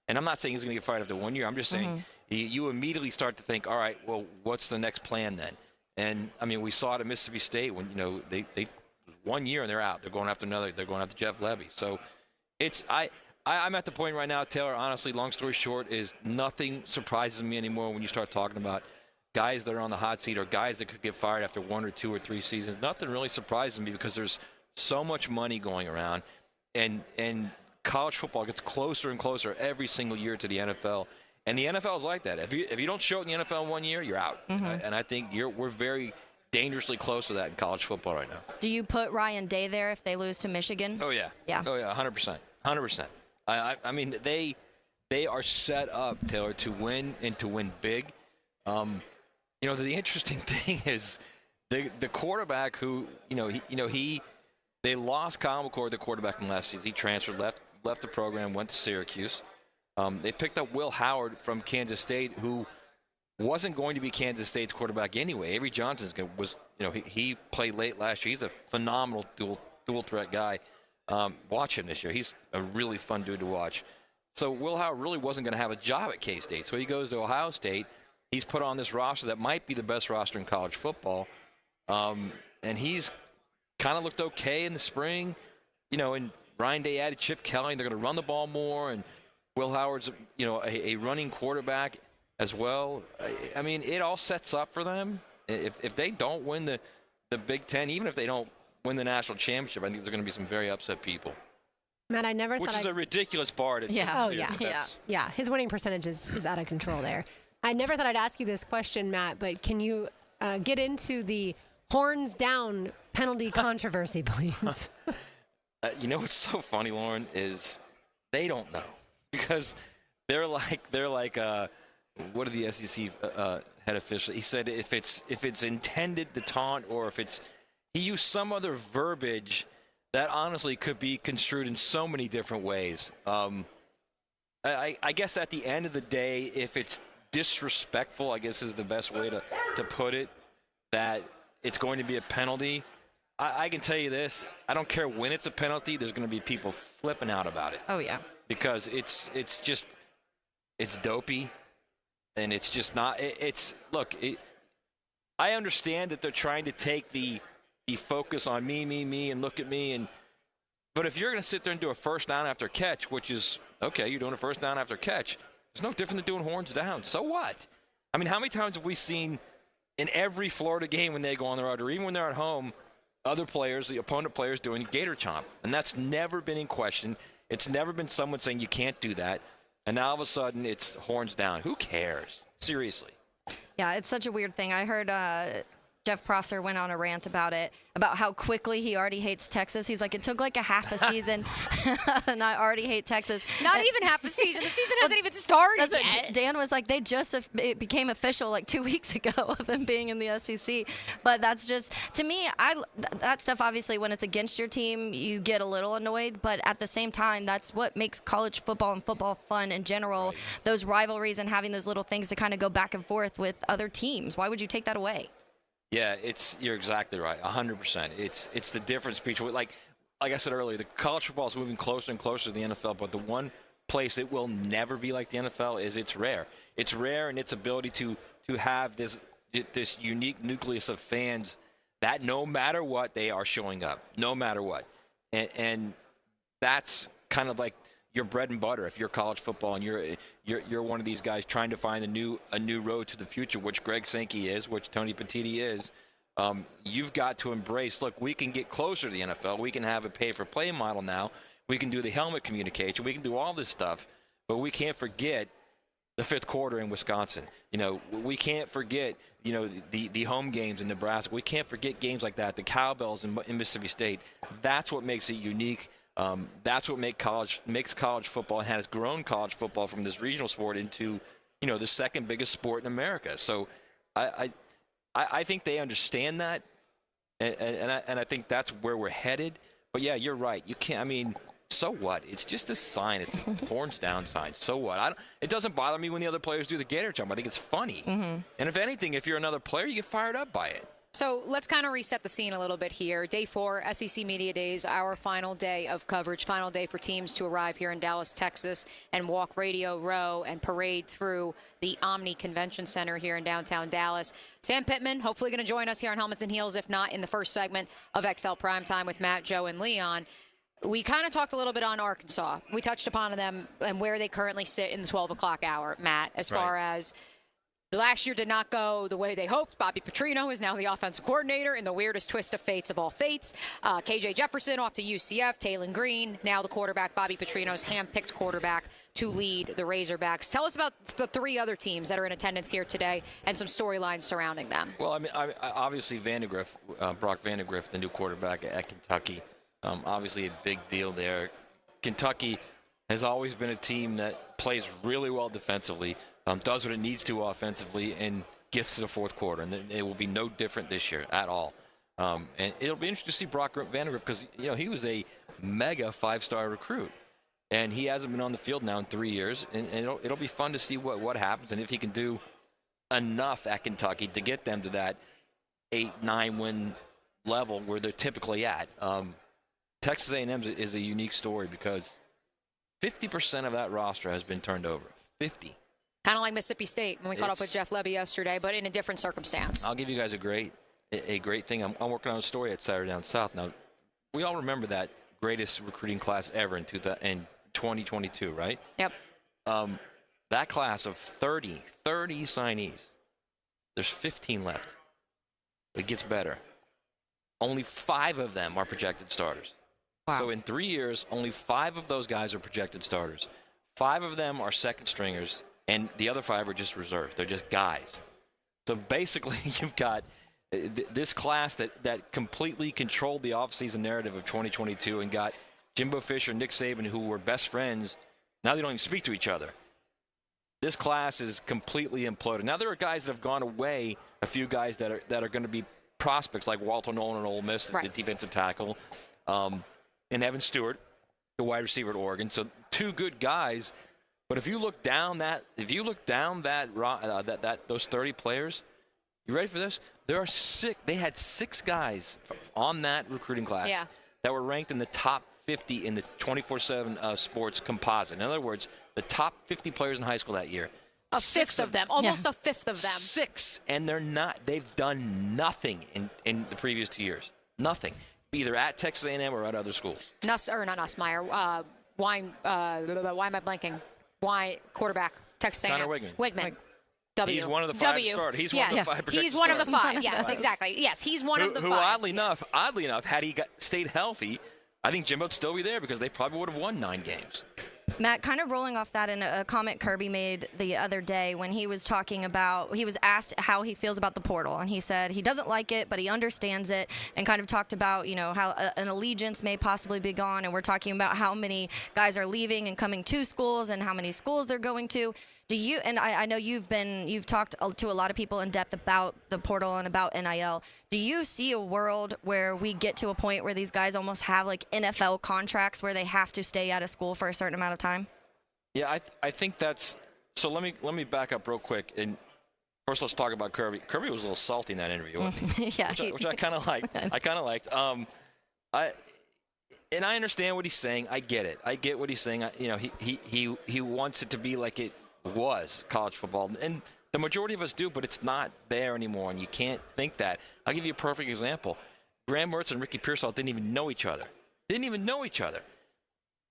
And I'm not saying he's going to get fired after 1 year. I'm just saying you immediately start to think, all right, well, what's the next plan then? And, we saw it at Mississippi State when, they 1 year and they're out. They're going after another. They're going after Jeff Lebby. So I'm at the point right now, Taylor, honestly, long story short, is nothing surprises me anymore when you start talking about guys that are on the hot seat or guys that could get fired after 1 or 2 or 3 seasons. Nothing really surprises me because there's so much money going around. And college football gets closer and closer every single year to the NFL. And the NFL is like that. If you don't show it in the NFL 1 year, you're out. And I think we're very dangerously close to that in college football right now. Do you put Ryan Day there if they lose to Michigan? Oh, yeah. Yeah. Oh, yeah, 100%. 100%. They are set up, Taylor, to win and to win big. The interesting thing is the quarterback who, they lost Kyle McCord, the quarterback from last season. He transferred, left the program, went to Syracuse. They picked up Will Howard from Kansas State, who wasn't going to be Kansas State's quarterback anyway. Avery Johnson was, he played late last year. He's a phenomenal dual threat guy. Watch him this year. He's a really fun dude to watch. So Will Howard really wasn't going to have a job at K-State. So he goes to Ohio State. He's put on this roster that might be the best roster in college football. And he's kind of looked okay in the spring. And Ryan Day added Chip Kelly. They're going to run the ball more. And Will Howard's, a running quarterback as well. It all sets up for them. If they don't win the Big Ten, even if they don't win the national championship, I think there's going to be some very upset people. Matt, I never thought Which is a ridiculous bar to do. Yeah. His winning percentage is out of control there. I never thought I'd ask you this question, Matt, but can you get into the horns down penalty controversy, please? What's so funny, Lauren, is they don't know because they're like what did the SEC head official? He said if it's intended to taunt or if he used some other verbiage that honestly could be construed in so many different ways. I guess at the end of the day, if it's disrespectful, I guess is the best way to put it, that it's going to be a penalty. I can tell you this, I don't care when it's a penalty, there's going to be people flipping out about it. Oh, yeah. Because it's dopey, and it's just not, I understand that they're trying to take the focus on me, and look at me, but if you're going to sit there and do a first down after catch, which is, okay, you're doing a first down after catch, it's no different than doing horns down. So what? I mean, how many times have we seen in every Florida game when they go on the road, or even when they're at home, other players, the opponent players, doing gator chomp? And that's never been in question. It's never been someone saying you can't do that. And now all of a sudden it's horns down. Who cares? Seriously. Yeah, it's such a weird thing. I heard Jeff Prosser went on a rant about it, about how quickly he already hates Texas. He's like, it took like a half a season, and I already hate Texas. Not even half a season. The season hasn't even started yet. Dan was like, it became official like 2 weeks ago of them being in the SEC. But that's just, to me, that stuff, obviously, when it's against your team, you get a little annoyed. But at the same time, that's what makes college football and football fun in general. Right. Those rivalries and having those little things to kind of go back and forth with other teams. Why would you take that away? Yeah, you're exactly right, 100%. It's the difference between, like I said earlier, the college football is moving closer and closer to the NFL, but the one place it will never be like the NFL is it's rare. It's rare in its ability to have this unique nucleus of fans that no matter what, they are showing up, no matter what. And that's kind of like your bread and butter if you're college football and you're one of these guys trying to find a new road to the future, which Greg Sankey is, which Tony Petitti is. You've got to embrace, look, we can get closer to the NFL. We can have a pay-for-play model now. We can do the helmet communication. We can do all this stuff, but we can't forget the fifth quarter in Wisconsin. We can't forget, the home games in Nebraska. We can't forget games like that, the cowbells in Mississippi State. That's what makes it unique. That's what makes college football and has grown college football from this regional sport into, the second biggest sport in America. So I think they understand that, and I think that's where we're headed. But yeah, you're right. You can't. I mean, so what? It's just a sign. It's a horns down sign. So what? It doesn't bother me when the other players do the gator jump. I think it's funny. Mm-hmm. And if anything, if you're another player, you get fired up by it. So let's kind of reset the scene a little bit here. Day 4, SEC Media Days, our final day of coverage, final day for teams to arrive here in Dallas, Texas, and walk Radio Row and parade through the Omni Convention Center here in downtown Dallas. Sam Pittman, hopefully going to join us here on Helmets and Heels, if not in the first segment of XL Primetime with Matt, Joe, and Leon. We kind of talked a little bit on Arkansas. We touched upon them and where they currently sit in the 12 o'clock hour, Matt, as far as last year did not go the way they hoped. Bobby Petrino is now the offensive coordinator in the weirdest twist of fates of all fates. KJ Jefferson off to UCF. Taylon Green, now the quarterback. Bobby Petrino's hand-picked quarterback to lead the Razorbacks. Tell us about the 3 other teams that are in attendance here today and some storylines surrounding them. Well, I mean, obviously Brock Vandagriff, the new quarterback at Kentucky. Obviously a big deal there. Kentucky has always been a team that plays really well defensively, does what it needs to offensively, and gets to the fourth quarter. And it will be no different this year at all. And it'll be interesting to see Brock Vandagriff because, he was a mega 5-star recruit. And he hasn't been on the field now in 3 years. And it'll be fun to see what happens and if he can do enough at Kentucky to get them to that 8-9 win level where they're typically at. Texas A&M is a unique story because 50% of that roster has been turned over. 50. Kind of like Mississippi State when we caught up with Jeff Lebby yesterday, but in a different circumstance. I'll give you guys a great thing. I'm working on a story at Saturday Down South. Now, we all remember that greatest recruiting class ever in 2022, right? Yep. That class of 30 signees, there's 15 left. It gets better. Only 5 of them are projected starters. Wow. So in 3 years, only 5 of those guys are projected starters. 5 of them are second stringers, and the other 5 are just reserves. They're just guys. So basically, you've got this class that completely controlled the offseason narrative of 2022 and got Jimbo Fisher and Nick Saban, who were best friends. Now they don't even speak to each other. This class is completely imploded. Now there are guys that have gone away, a few guys that are going to be prospects like Walter Nolan and Ole Miss, the defensive tackle. and Evan Stewart, the wide receiver at Oregon. So 2 good guys. But if you look down those 30 players, you ready for this? They had 6 guys on that recruiting class that were ranked in the top 50 in the 24/7 sports composite. In other words, the top 50 players in high school that year. A fifth of them, almost a fifth of them. 6, and they've dam nothing in the previous 2 years. Nothing, either at Texas A&M or at other schools. Not Nussmeier. Why am I blanking? Why quarterback? Texas A&M. Connor Wigman. Wigman. He's one of the 5 starters. He's one of the 5 projected He's one of the starters. 5. Yes, exactly. Yes, he's one of the 5. Who oddly enough, had he stayed healthy, I think Jimbo would still be there because they probably would have won 9 games. Matt, kind of rolling off that in a comment Kirby made the other day when he was talking about, he was asked how he feels about the portal, and he said he doesn't like it, but he understands it, and kind of talked about, how an allegiance may possibly be gone, and we're talking about how many guys are leaving and coming to schools and how many schools they're going to. Do you, and I know you've talked to a lot of people in depth about the portal and about NIL. Do you see a world where we get to a point where these guys almost have like NFL contracts where they have to stay out of school for a certain amount of time? Yeah, I think that's so. Let me back up real quick. And first, let's talk about Kirby. Kirby was a little salty in that interview, wasn't he? Yeah, which I kind of liked. I kind of liked. I understand what he's saying. I get it. I get what he's saying. He wants it to be like it was college football, and the majority of us do, but it's not there anymore, and you can't think that. I'll give you a perfect example. Graham Mertz and Ricky Pearsall didn't even know each other.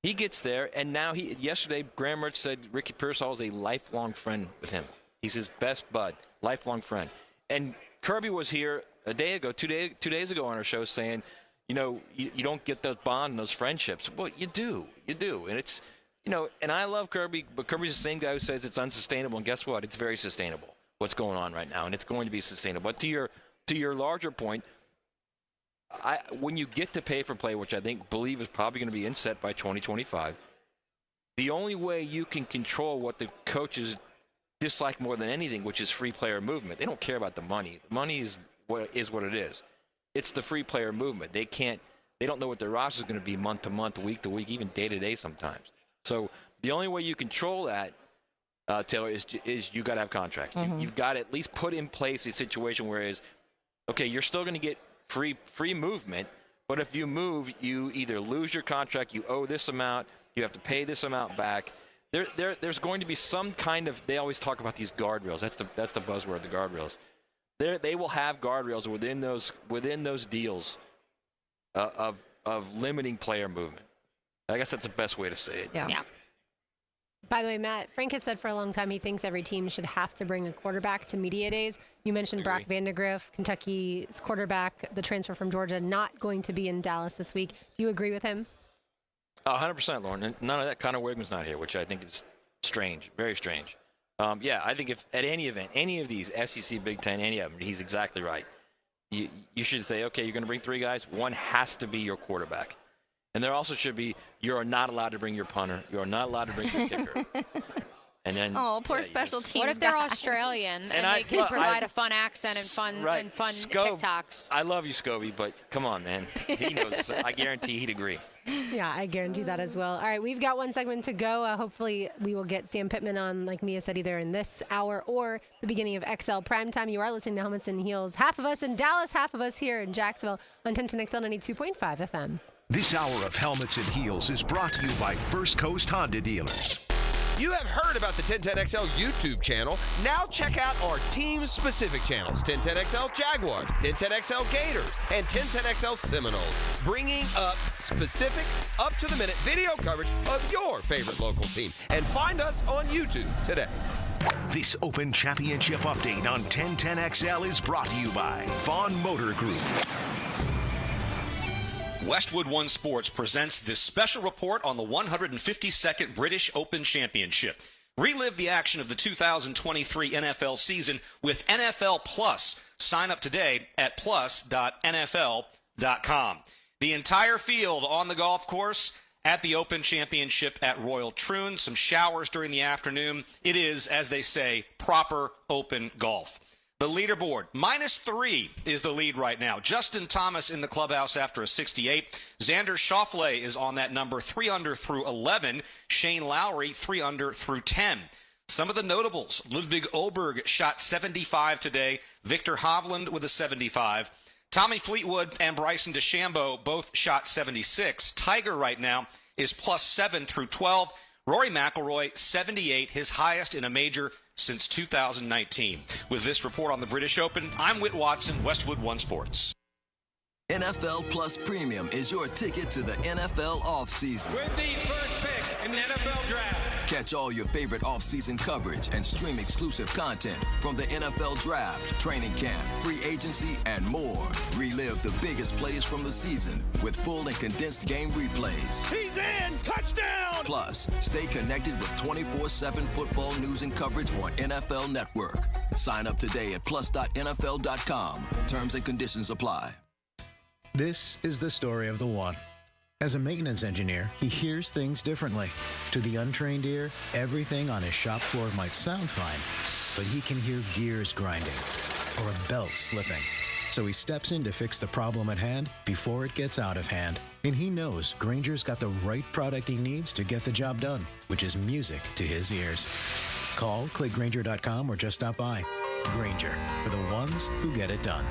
He gets there, and now yesterday Graham Mertz said Ricky Pearsall is a lifelong friend with him. He's his best bud, lifelong friend. And Kirby was here a day ago, two days ago on our show saying, you don't get those bonds and those friendships. Well, you do. And it's, and I love Kirby, but Kirby's the same guy who says it's unsustainable. And guess what? It's very sustainable, what's going on right now, and it's going to be sustainable. But to your larger point, when you get to pay for play, which I believe is probably going to be inset by 2025, the only way you can control what the coaches dislike more than anything, which is free player movement. They don't care about the money. The money is what it is. It's the free player movement. They don't know what their roster is going to be month to month, week to week, even day to day sometimes. So the only way you control that, Taylor, is you got to have contracts. Mm-hmm. You've got to at least put in place a situation where you're still going to get free movement, but if you move, you either lose your contract, you owe this amount, you have to pay this amount back. There's going to be some kind of. They always talk about these guardrails. That's the buzzword, the guardrails. They will have guardrails within those deals of limiting player movement. I guess that's the best way to say it. Yeah. By the way, Matt, Frank has said for a long time he thinks every team should have to bring a quarterback to media days. You mentioned Brock Vandegrift, Kentucky's quarterback, the transfer from Georgia, not going to be in Dallas this week. Do you agree with him? 100%, Lauren. None of that. Connor Wigman's not here, which I think is strange, very strange. I think if at any event, any of these, SEC, Big Ten, any of them, he's exactly right. You should say, okay, you're going to bring 3 guys. One has to be your quarterback. And there also should be, you're not allowed to bring your punter. You're not allowed to bring your kicker. And then, poor special teams. What if they're Australian and they can provide a fun accent and fun TikToks? I love you, Scobie, but come on, man. He knows this. I guarantee he'd agree. Yeah, I guarantee that as well. All right, we've got one segment to go. Hopefully, we will get Sam Pittman on, like Mia said, either in this hour or the beginning of XL Primetime. You are listening to Helmets and Heels. Half of us in Dallas, half of us here in Jacksonville on 1010XL 92.5 FM. This hour of Helmets and Heels is brought to you by First Coast Honda Dealers. You have heard about the 1010XL YouTube channel. Now check out our team-specific channels, 1010XL Jaguars, 1010XL Gators, and 1010XL Seminoles, bringing up specific, up-to-the-minute video coverage of your favorite local team. And find us on YouTube today. This Open Championship update on 1010XL is brought to you by Vaughn Motor Group. Westwood One Sports presents this special report on the 152nd British Open Championship. Relive the action of the 2023 NFL season with NFL Plus. Sign up today at plus.nfl.com. The entire field on the golf course at the Open Championship at Royal Troon. Some showers during the afternoon. It is, as they say, proper open golf. The leaderboard, -3 is the lead right now. Justin Thomas in the clubhouse after a 68. Xander Schauffele is on that number, 3 under through 11. Shane Lowry, 3 under through 10. Some of the notables, Ludwig Oberg shot 75 today. Victor Hovland with a 75. Tommy Fleetwood and Bryson DeChambeau both shot 76. Tiger right now is +7 through 12. Rory McIlroy, 78, his highest in a major since 2019. With this report on the British Open, I'm Whit Watson, Westwood One Sports. NFL Plus Premium is your ticket to the NFL offseason. With the first pick in the NFL Draft. Catch all your favorite offseason coverage and stream exclusive content from the NFL Draft, training camp, free agency, and more. Relive the biggest plays from the season with full and condensed game replays. He's in! Touchdown! Plus, stay connected with 24/7 football news and coverage on NFL Network. Sign up today at plus.nfl.com. Terms and conditions apply. This is the story of the one. As a maintenance engineer, he hears things differently. To the untrained ear, everything on his shop floor might sound fine, but he can hear gears grinding or a belt slipping. So he steps in to fix the problem at hand before it gets out of hand. And he knows Grainger's got the right product he needs to get the job done, which is music to his ears. Call, click Grainger.com, or just stop by. Grainger, for the ones who get it done.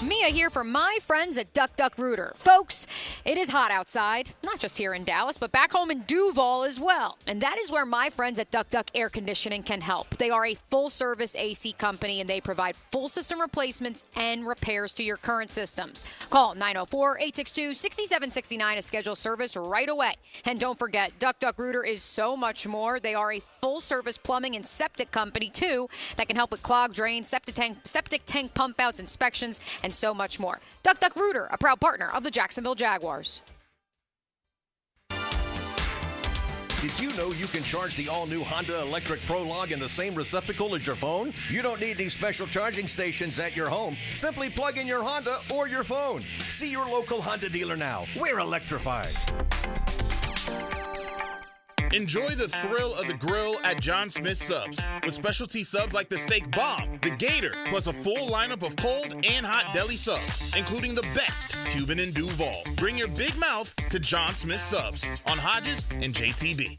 Mia here for my friends at Duck Duck Rooter. Folks, it is hot outside, not just here in Dallas, but back home in Duval as well. And that is where my friends at Duck Duck Air Conditioning can help. They are a full-service AC company, and they provide full system replacements and repairs to your current systems. Call 904-862-6769 to schedule service right away. And don't forget, Duck Duck Rooter is so much more. They are a full-service plumbing and septic company, too, that can help with clogged drains, septic tank pump-outs, inspections, and so much more. Duck Duck Rooter, a proud partner of the Jacksonville Jaguars. Did you know you can charge the all-new Honda Electric Prologue in the same receptacle as your phone? You don't need any special charging stations at your home. Simply plug in your Honda or your phone. See your local Honda dealer now. We're electrified. Enjoy the thrill of the grill at John Smith Subs with specialty subs like the Steak Bomb, the Gator, plus a full lineup of cold and hot deli subs, including the best Cuban in Duval. Bring your big mouth to John Smith Subs on Hodges and JTB.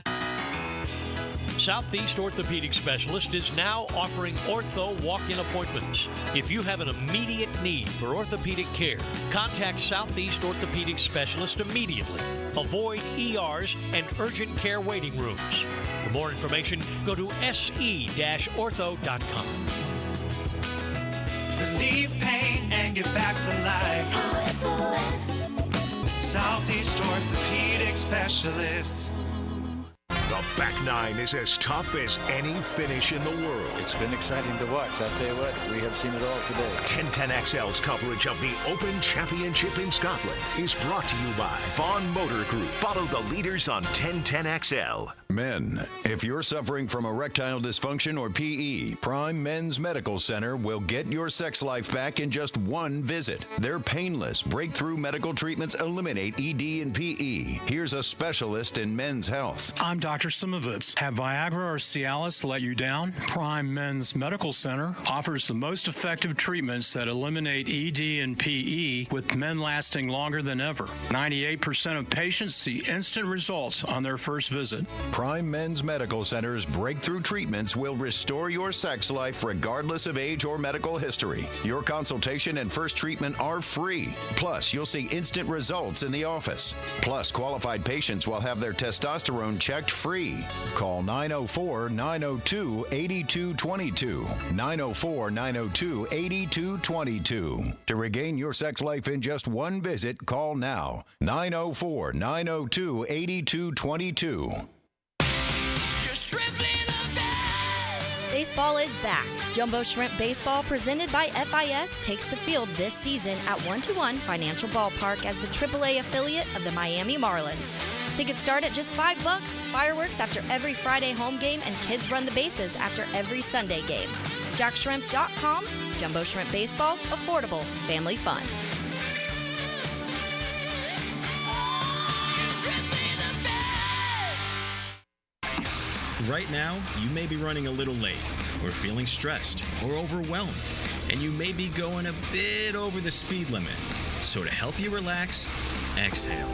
Southeast Orthopedic Specialist is now offering ortho walk-in appointments. If you have an immediate need for orthopedic care, contact Southeast Orthopedic Specialist immediately. Avoid ERs and urgent care waiting rooms. For more information, go to se-ortho.com. Relieve pain and get back to life. Southeast Orthopedic Specialists. The back nine is as tough as any finish in the world. It's been exciting to watch. I'll tell you what, we have seen it all today. 1010XL's coverage of the Open Championship in Scotland is brought to you by Vaughn Motor Group. Follow the leaders on 1010XL. Men, if you're suffering from erectile dysfunction or PE, Prime Men's Medical Center will get your sex life back in just one visit. Their painless, breakthrough medical treatments eliminate ED and PE. Here's a specialist in men's health. I'm Dr. Simovitz. Have Viagra or Cialis let you down? Prime Men's Medical Center offers the most effective treatments that eliminate ED and PE, with men lasting longer than ever. 98% of patients see instant results on their first visit. Prime Men's Medical Center's breakthrough treatments will restore your sex life regardless of age or medical history. Your consultation and first treatment are free. Plus, you'll see instant results in the office. Plus, qualified patients will have their testosterone checked free. Call 904-902-8222. 904-902-8222. To regain your sex life in just one visit, call now. 904-902-8222. Baseball is back. Jumbo Shrimp Baseball, presented by FIS, takes the field this season at 1-1 Financial Ballpark as the AAA affiliate of the Miami Marlins. Tickets start at just $5, fireworks after every Friday home game, and kids run the bases after every Sunday game. JackShrimp.com. Jumbo Shrimp Baseball, affordable, family fun. Right now, you may be running a little late, or feeling stressed, or overwhelmed, and you may be going a bit over the speed limit. So to help you relax, exhale.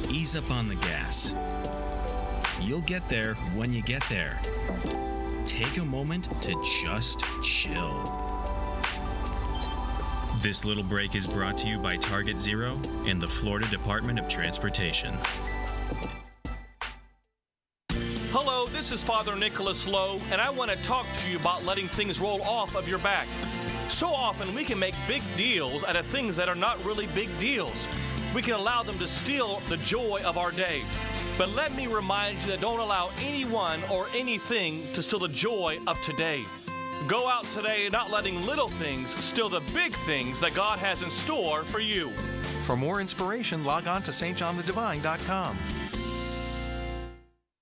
Ease up on the gas. You'll get there when you get there. Take a moment to just chill. This little break is brought to you by Target Zero and the Florida Department of Transportation. Hello, this is Father Nicholas Lowe, and I want to talk to you about letting things roll off of your back. So often we can make big deals out of things that are not really big deals. We can allow them to steal the joy of our day. But let me remind you that don't allow anyone or anything to steal the joy of today. Go out today not letting little things steal the big things that God has in store for you. For more inspiration, log on to stjohnthedivine.com.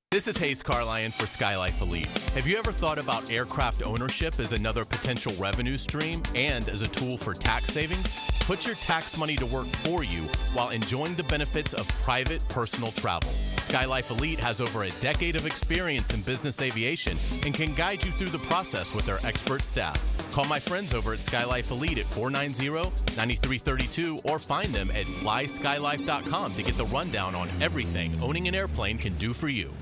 This is Hayes Carlion for Skylife Elite. Have you ever thought about aircraft ownership as another potential revenue stream and as a tool for tax savings? Put your tax money to work for you while enjoying the benefits of private personal travel. Skylife Elite has over a decade of experience in business aviation and can guide you through the process with their expert staff. Call my friends over at Skylife Elite at 490-9332 or find them at flyskylife.com to get the rundown on everything owning an airplane can do for you.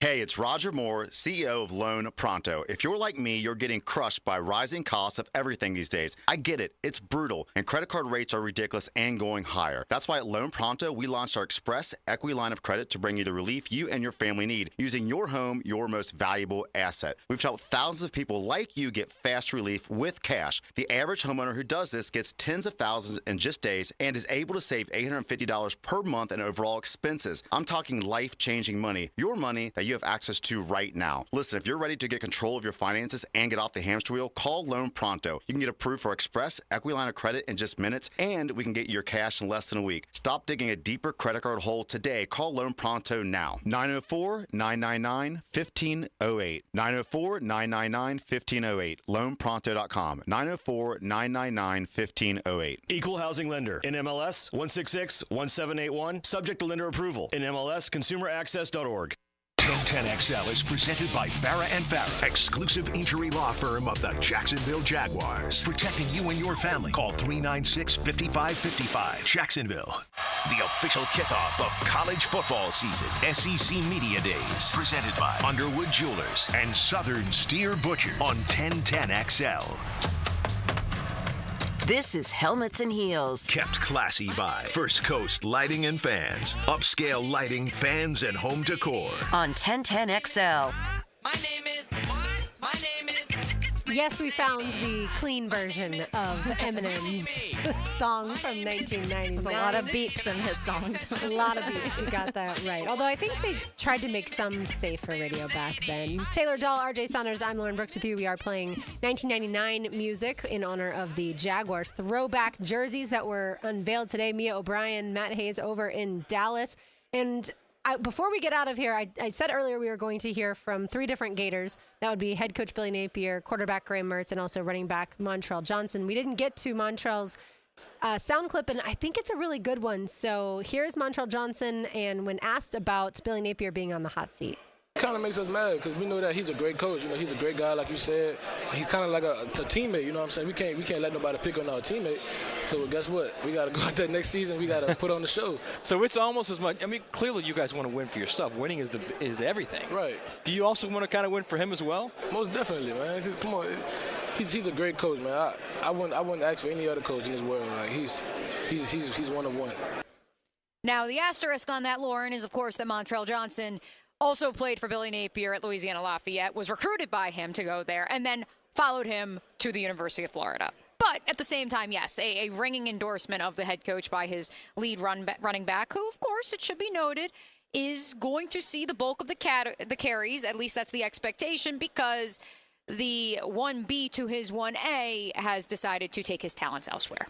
Hey, it's Roger Moore, CEO of Loan Pronto. If you're like me, you're getting crushed by rising costs of everything these days. I get it. It's brutal, and credit card rates are ridiculous and going higher. That's why at Loan Pronto, we launched our Express Equity Line of Credit to bring you the relief you and your family need, using your home, your most valuable asset. We've helped thousands of people like you get fast relief with cash. The average homeowner who does this gets tens of thousands in just days and is able to save $850 per month in overall expenses. I'm talking life-changing money. Your money that you have access to right now. Listen, if you're ready to get control of your finances and get off the hamster wheel, call Loan Pronto. You can get approved for Express Equity Line of Credit in just minutes, and we can get your cash in less than a week. Stop digging a deeper credit card hole today. Call Loan Pronto now. 904-999-1508. 904-999-1508. LoanPronto.com. 904-999-1508. Equal housing lender. NMLS 166-1781. Subject to lender approval. NMLS ConsumerAccess.org. 1010XL is presented by Farah & Farah, exclusive injury law firm of the Jacksonville Jaguars. Protecting you and your family. Call 396-5555. Jacksonville. The official kickoff of college football season. SEC Media Days. Presented by Underwood Jewelers and Southern Steer Butcher on 1010XL. This is Helmets and Heels. Kept classy by First Coast Lighting and Fans. Upscale lighting, fans, and home decor. On 1010XL. Yes, we found the clean version of Eminem's song from 1999. There's a lot of beeps in his songs. A lot of beeps. You got that right. Although I think they tried to make some safe for radio back then. Taylor Dahl, RJ Saunders, I'm Lauren Brooks with you. We are playing 1999 music in honor of the Jaguars throwback jerseys that were unveiled today. Mia O'Brien, Matt Hayes over in Dallas. And before we get out of here, I said earlier we were going to hear from three different Gators. That would be head coach Billy Napier, quarterback Graham Mertz, and also running back Montrell Johnson. We didn't get to Montrell's sound clip, and I think it's a really good one. So here's Montrell Johnson, and when asked about Billy Napier being on the hot seat. Kind of makes us mad because we know that he's a great coach. You know, he's a great guy, like you said. He's kind of like a teammate. You know what I'm saying? We can't let nobody pick on our teammate. So guess what? We got to go out there next season. We got to put on the show. So it's almost as much. I mean, clearly you guys want to win for yourself. Winning is everything. Right. Do you also want to kind of win for him as well? Most definitely, man. Come on, he's a great coach, man. I wouldn't ask for any other coach in this world. Like he's one of one. Now the asterisk on that, Lauren, is of course that Montrell Johnson also played for Billy Napier at Louisiana Lafayette, was recruited by him to go there, and then followed him to the University of Florida. But at the same time, yes, a ringing endorsement of the head coach by his lead running back, who, of course, it should be noted, is going to see the bulk of the carries. At least that's the expectation, because the 1B to his 1A has decided to take his talents elsewhere.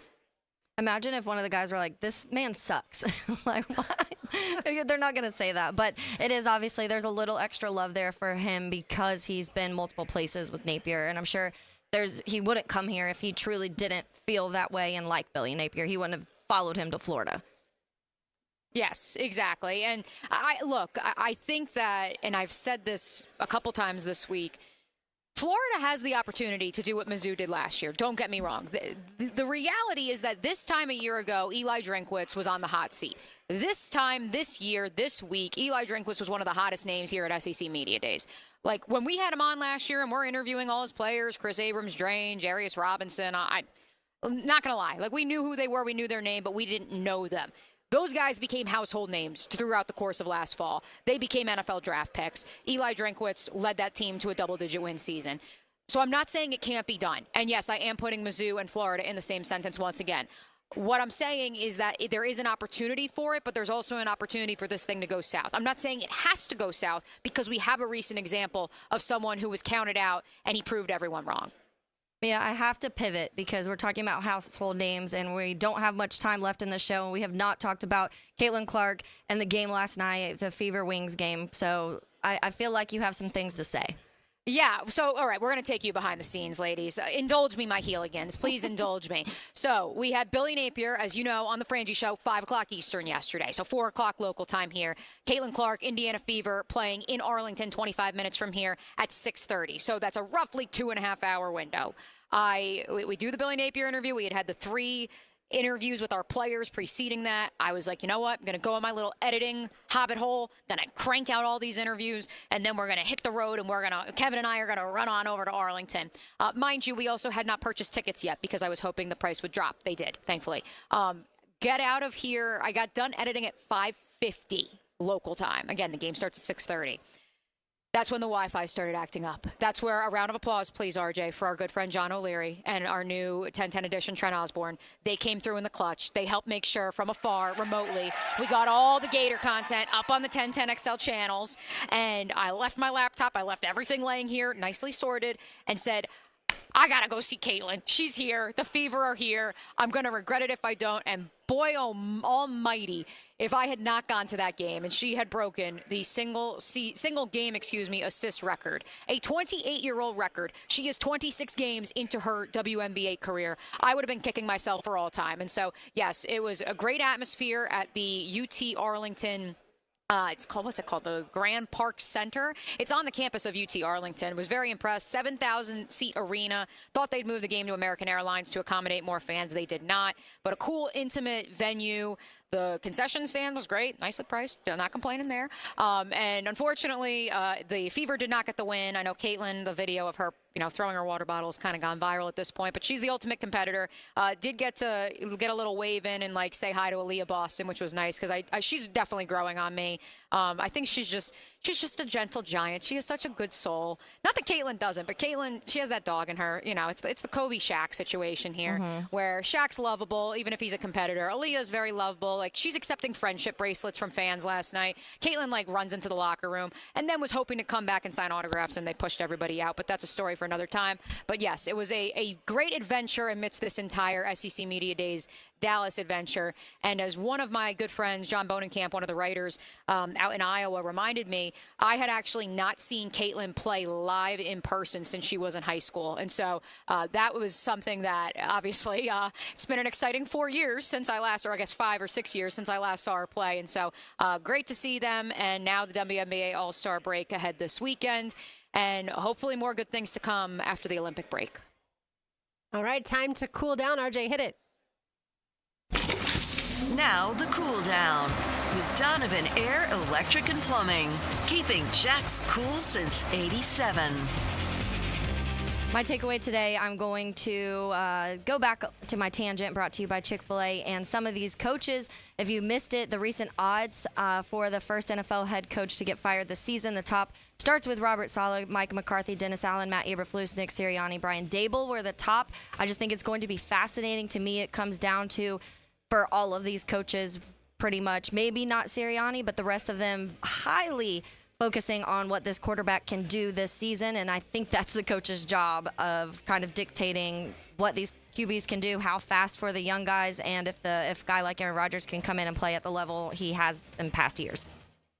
Imagine if one of the guys were like, this man sucks. Like, what? They're not going to say that. But it is obviously, there's a little extra love there for him because he's been multiple places with Napier. And I'm sure he wouldn't come here if he truly didn't feel that way and like Billy Napier. He wouldn't have followed him to Florida. Yes, exactly. And I think that, and I've said this a couple times this week, Florida has the opportunity to do what Mizzou did last year. Don't get me wrong. The reality is that this time a year ago, Eli Drinkwitz was on the hot seat. This time, this year, this week, Eli Drinkwitz was one of the hottest names here at SEC Media Days. Like, when we had him on last year and we're interviewing all his players, Chris Abrams-Drain, Jarius Robinson, I'm not going to lie. Like, we knew who they were, we knew their name, but we didn't know them. Those guys became household names throughout the course of last fall. They became NFL draft picks. Eli Drinkwitz led that team to a double-digit win season. So I'm not saying it can't be done. And yes, I am putting Mizzou and Florida in the same sentence once again. What I'm saying is that there is an opportunity for it, but there's also an opportunity for this thing to go south. I'm not saying it has to go south because we have a recent example of someone who was counted out and he proved everyone wrong. Yeah, I have to pivot because we're talking about household names and we don't have much time left in the show. And we have not talked about Caitlin Clark and the game last night, the Fever Wings game. So I feel like you have some things to say. Yeah, so, all right, we're going to take you behind the scenes, ladies. Indulge me, my Heeligans. Please indulge me. So, we had Billy Napier, as you know, on the Frangie Show, 5 o'clock Eastern yesterday. So, 4 o'clock local time here. Caitlin Clark, Indiana Fever, playing in Arlington 25 minutes from here at 6:30. So, that's a roughly 2.5-hour window. We do the Billy Napier interview. We had the 3 interviews with our players preceding that. I was like, you know what? I'm going to go in my little editing hobbit hole. Then I crank out all these interviews, and then we're going to hit the road, and Kevin and I are going to run on over to Arlington. Mind you, we also had not purchased tickets yet because I was hoping the price would drop. They did, thankfully. Get out of here. I got done editing at 5:50 local time. Again, the game starts at 6:30. That's when the Wi-Fi started acting up. That's where a round of applause, please, RJ, for our good friend John O'Leary and our new 1010 edition, Trent Osborne. They came through in the clutch. They helped make sure from afar, remotely, we got all the Gator content up on the 1010 XL channels. And I left my laptop. I left everything laying here, nicely sorted, and said, I got to go see Caitlin. She's here. The Fever are here. I'm going to regret it if I don't. And boy almighty, if I had not gone to that game and she had broken the single game assist record, a 28-year-old record. She is 26 games into her WNBA career. I would have been kicking myself for all time. And so, yes, it was a great atmosphere at the UT Arlington. What's it called? The Grand Park Center. It's on the campus of UT Arlington. Was very impressed. 7,000-seat arena. Thought they'd move the game to American Airlines to accommodate more fans. They did not. But a cool, intimate venue. The concession stand was great. Nicely priced. Not complaining there. And unfortunately, the Fever did not get the win. I know Caitlin, the video of her throwing her water bottle has kind of gone viral at this point, but she's the ultimate competitor. Did get to get a little wave in and say hi to Aaliyah Boston, which was nice because she's definitely growing on me. I think she's just a gentle giant. She has such a good soul. Not that Caitlin doesn't, but Caitlin, she has that dog in her. It's the Kobe Shaq situation here, where Shaq's lovable even if he's a competitor. Aaliyah's very lovable. She's accepting friendship bracelets from fans last night. Caitlin runs into the locker room and then was hoping to come back and sign autographs, and they pushed everybody out. But that's a story for another time. But yes, it was a great adventure amidst this entire SEC Media Days Dallas adventure. And as one of my good friends, John Bonenkamp, one of the writers out in Iowa, reminded me, I had actually not seen Caitlin play live in person since she was in high school. And so that was something that obviously it's been an exciting 4 years since I last, or I guess 5 or 6 years since I last saw her play. And so great to see them. And now the WNBA All-Star break ahead this weekend. And hopefully more good things to come after the Olympic break. All right, time to cool down. RJ, hit it. Now the cool down with Donovan Air, Electric and Plumbing, keeping Jack's cool since '87. My takeaway today, I'm going to go back to my tangent brought to you by Chick-fil-A and some of these coaches. If you missed it, the recent odds for the first NFL head coach to get fired this season, the top starts with Robert Saleh, Mike McCarthy, Dennis Allen, Matt Eberflus, Nick Sirianni, Brian Dable were the top. I just think it's going to be fascinating. To me, it comes down to, for all of these coaches, pretty much, maybe not Sirianni, but the rest of them highly focusing on what this quarterback can do this season. And I think that's the coach's job of kind of dictating what these QBs can do, how fast for the young guys, and if a guy like Aaron Rodgers can come in and play at the level he has in past years.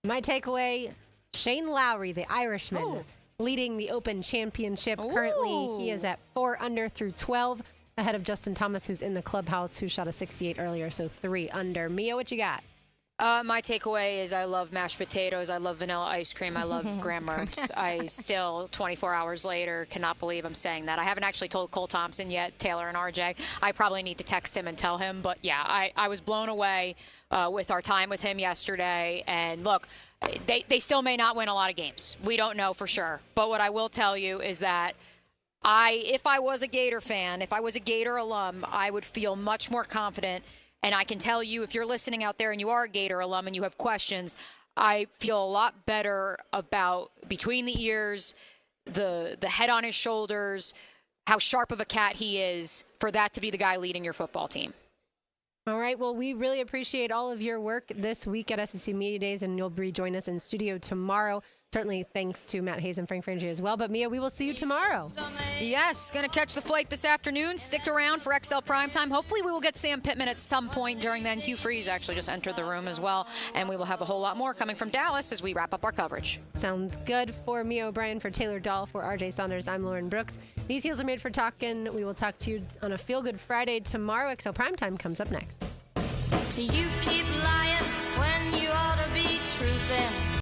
My takeaway, Shane Lowry, the Irishman, leading the Open Championship. Currently, he is at 4 under through 12, ahead of Justin Thomas, who's in the clubhouse, who shot a 68 earlier, so 3 under. Mia, what you got? My takeaway is I love mashed potatoes. I love vanilla ice cream. I love Graham Mertz. I still, 24 hours later, cannot believe I'm saying that. I haven't actually told Cole Thompson yet, Taylor and RJ. I probably need to text him and tell him. But, yeah, I was blown away with our time with him yesterday. And, look, they still may not win a lot of games. We don't know for sure. But what I will tell you is that if I was a Gator fan, if I was a Gator alum, I would feel much more confident. And I can tell you, if you're listening out there and you are a Gator alum and you have questions, I feel a lot better about between the ears, the head on his shoulders, how sharp of a cat he is, for that to be the guy leading your football team. All right. Well, we really appreciate all of your work this week at SEC Media Days, and you'll rejoin us in studio tomorrow. Certainly thanks to Matt Hayes and Frank Frangie as well. But, Mia, we will see you tomorrow. Yes, going to catch the flight this afternoon. Stick around for XL Primetime. Hopefully we will get Sam Pittman at some point during then. Hugh Freeze actually just entered the room as well. And we will have a whole lot more coming from Dallas as we wrap up our coverage. Sounds good. For Mia O'Brien, for Taylor Dahl, for RJ Saunders, I'm Lauren Brooks. These heels are made for talking. We will talk to you on a Feel Good Friday tomorrow. XL Primetime comes up next. You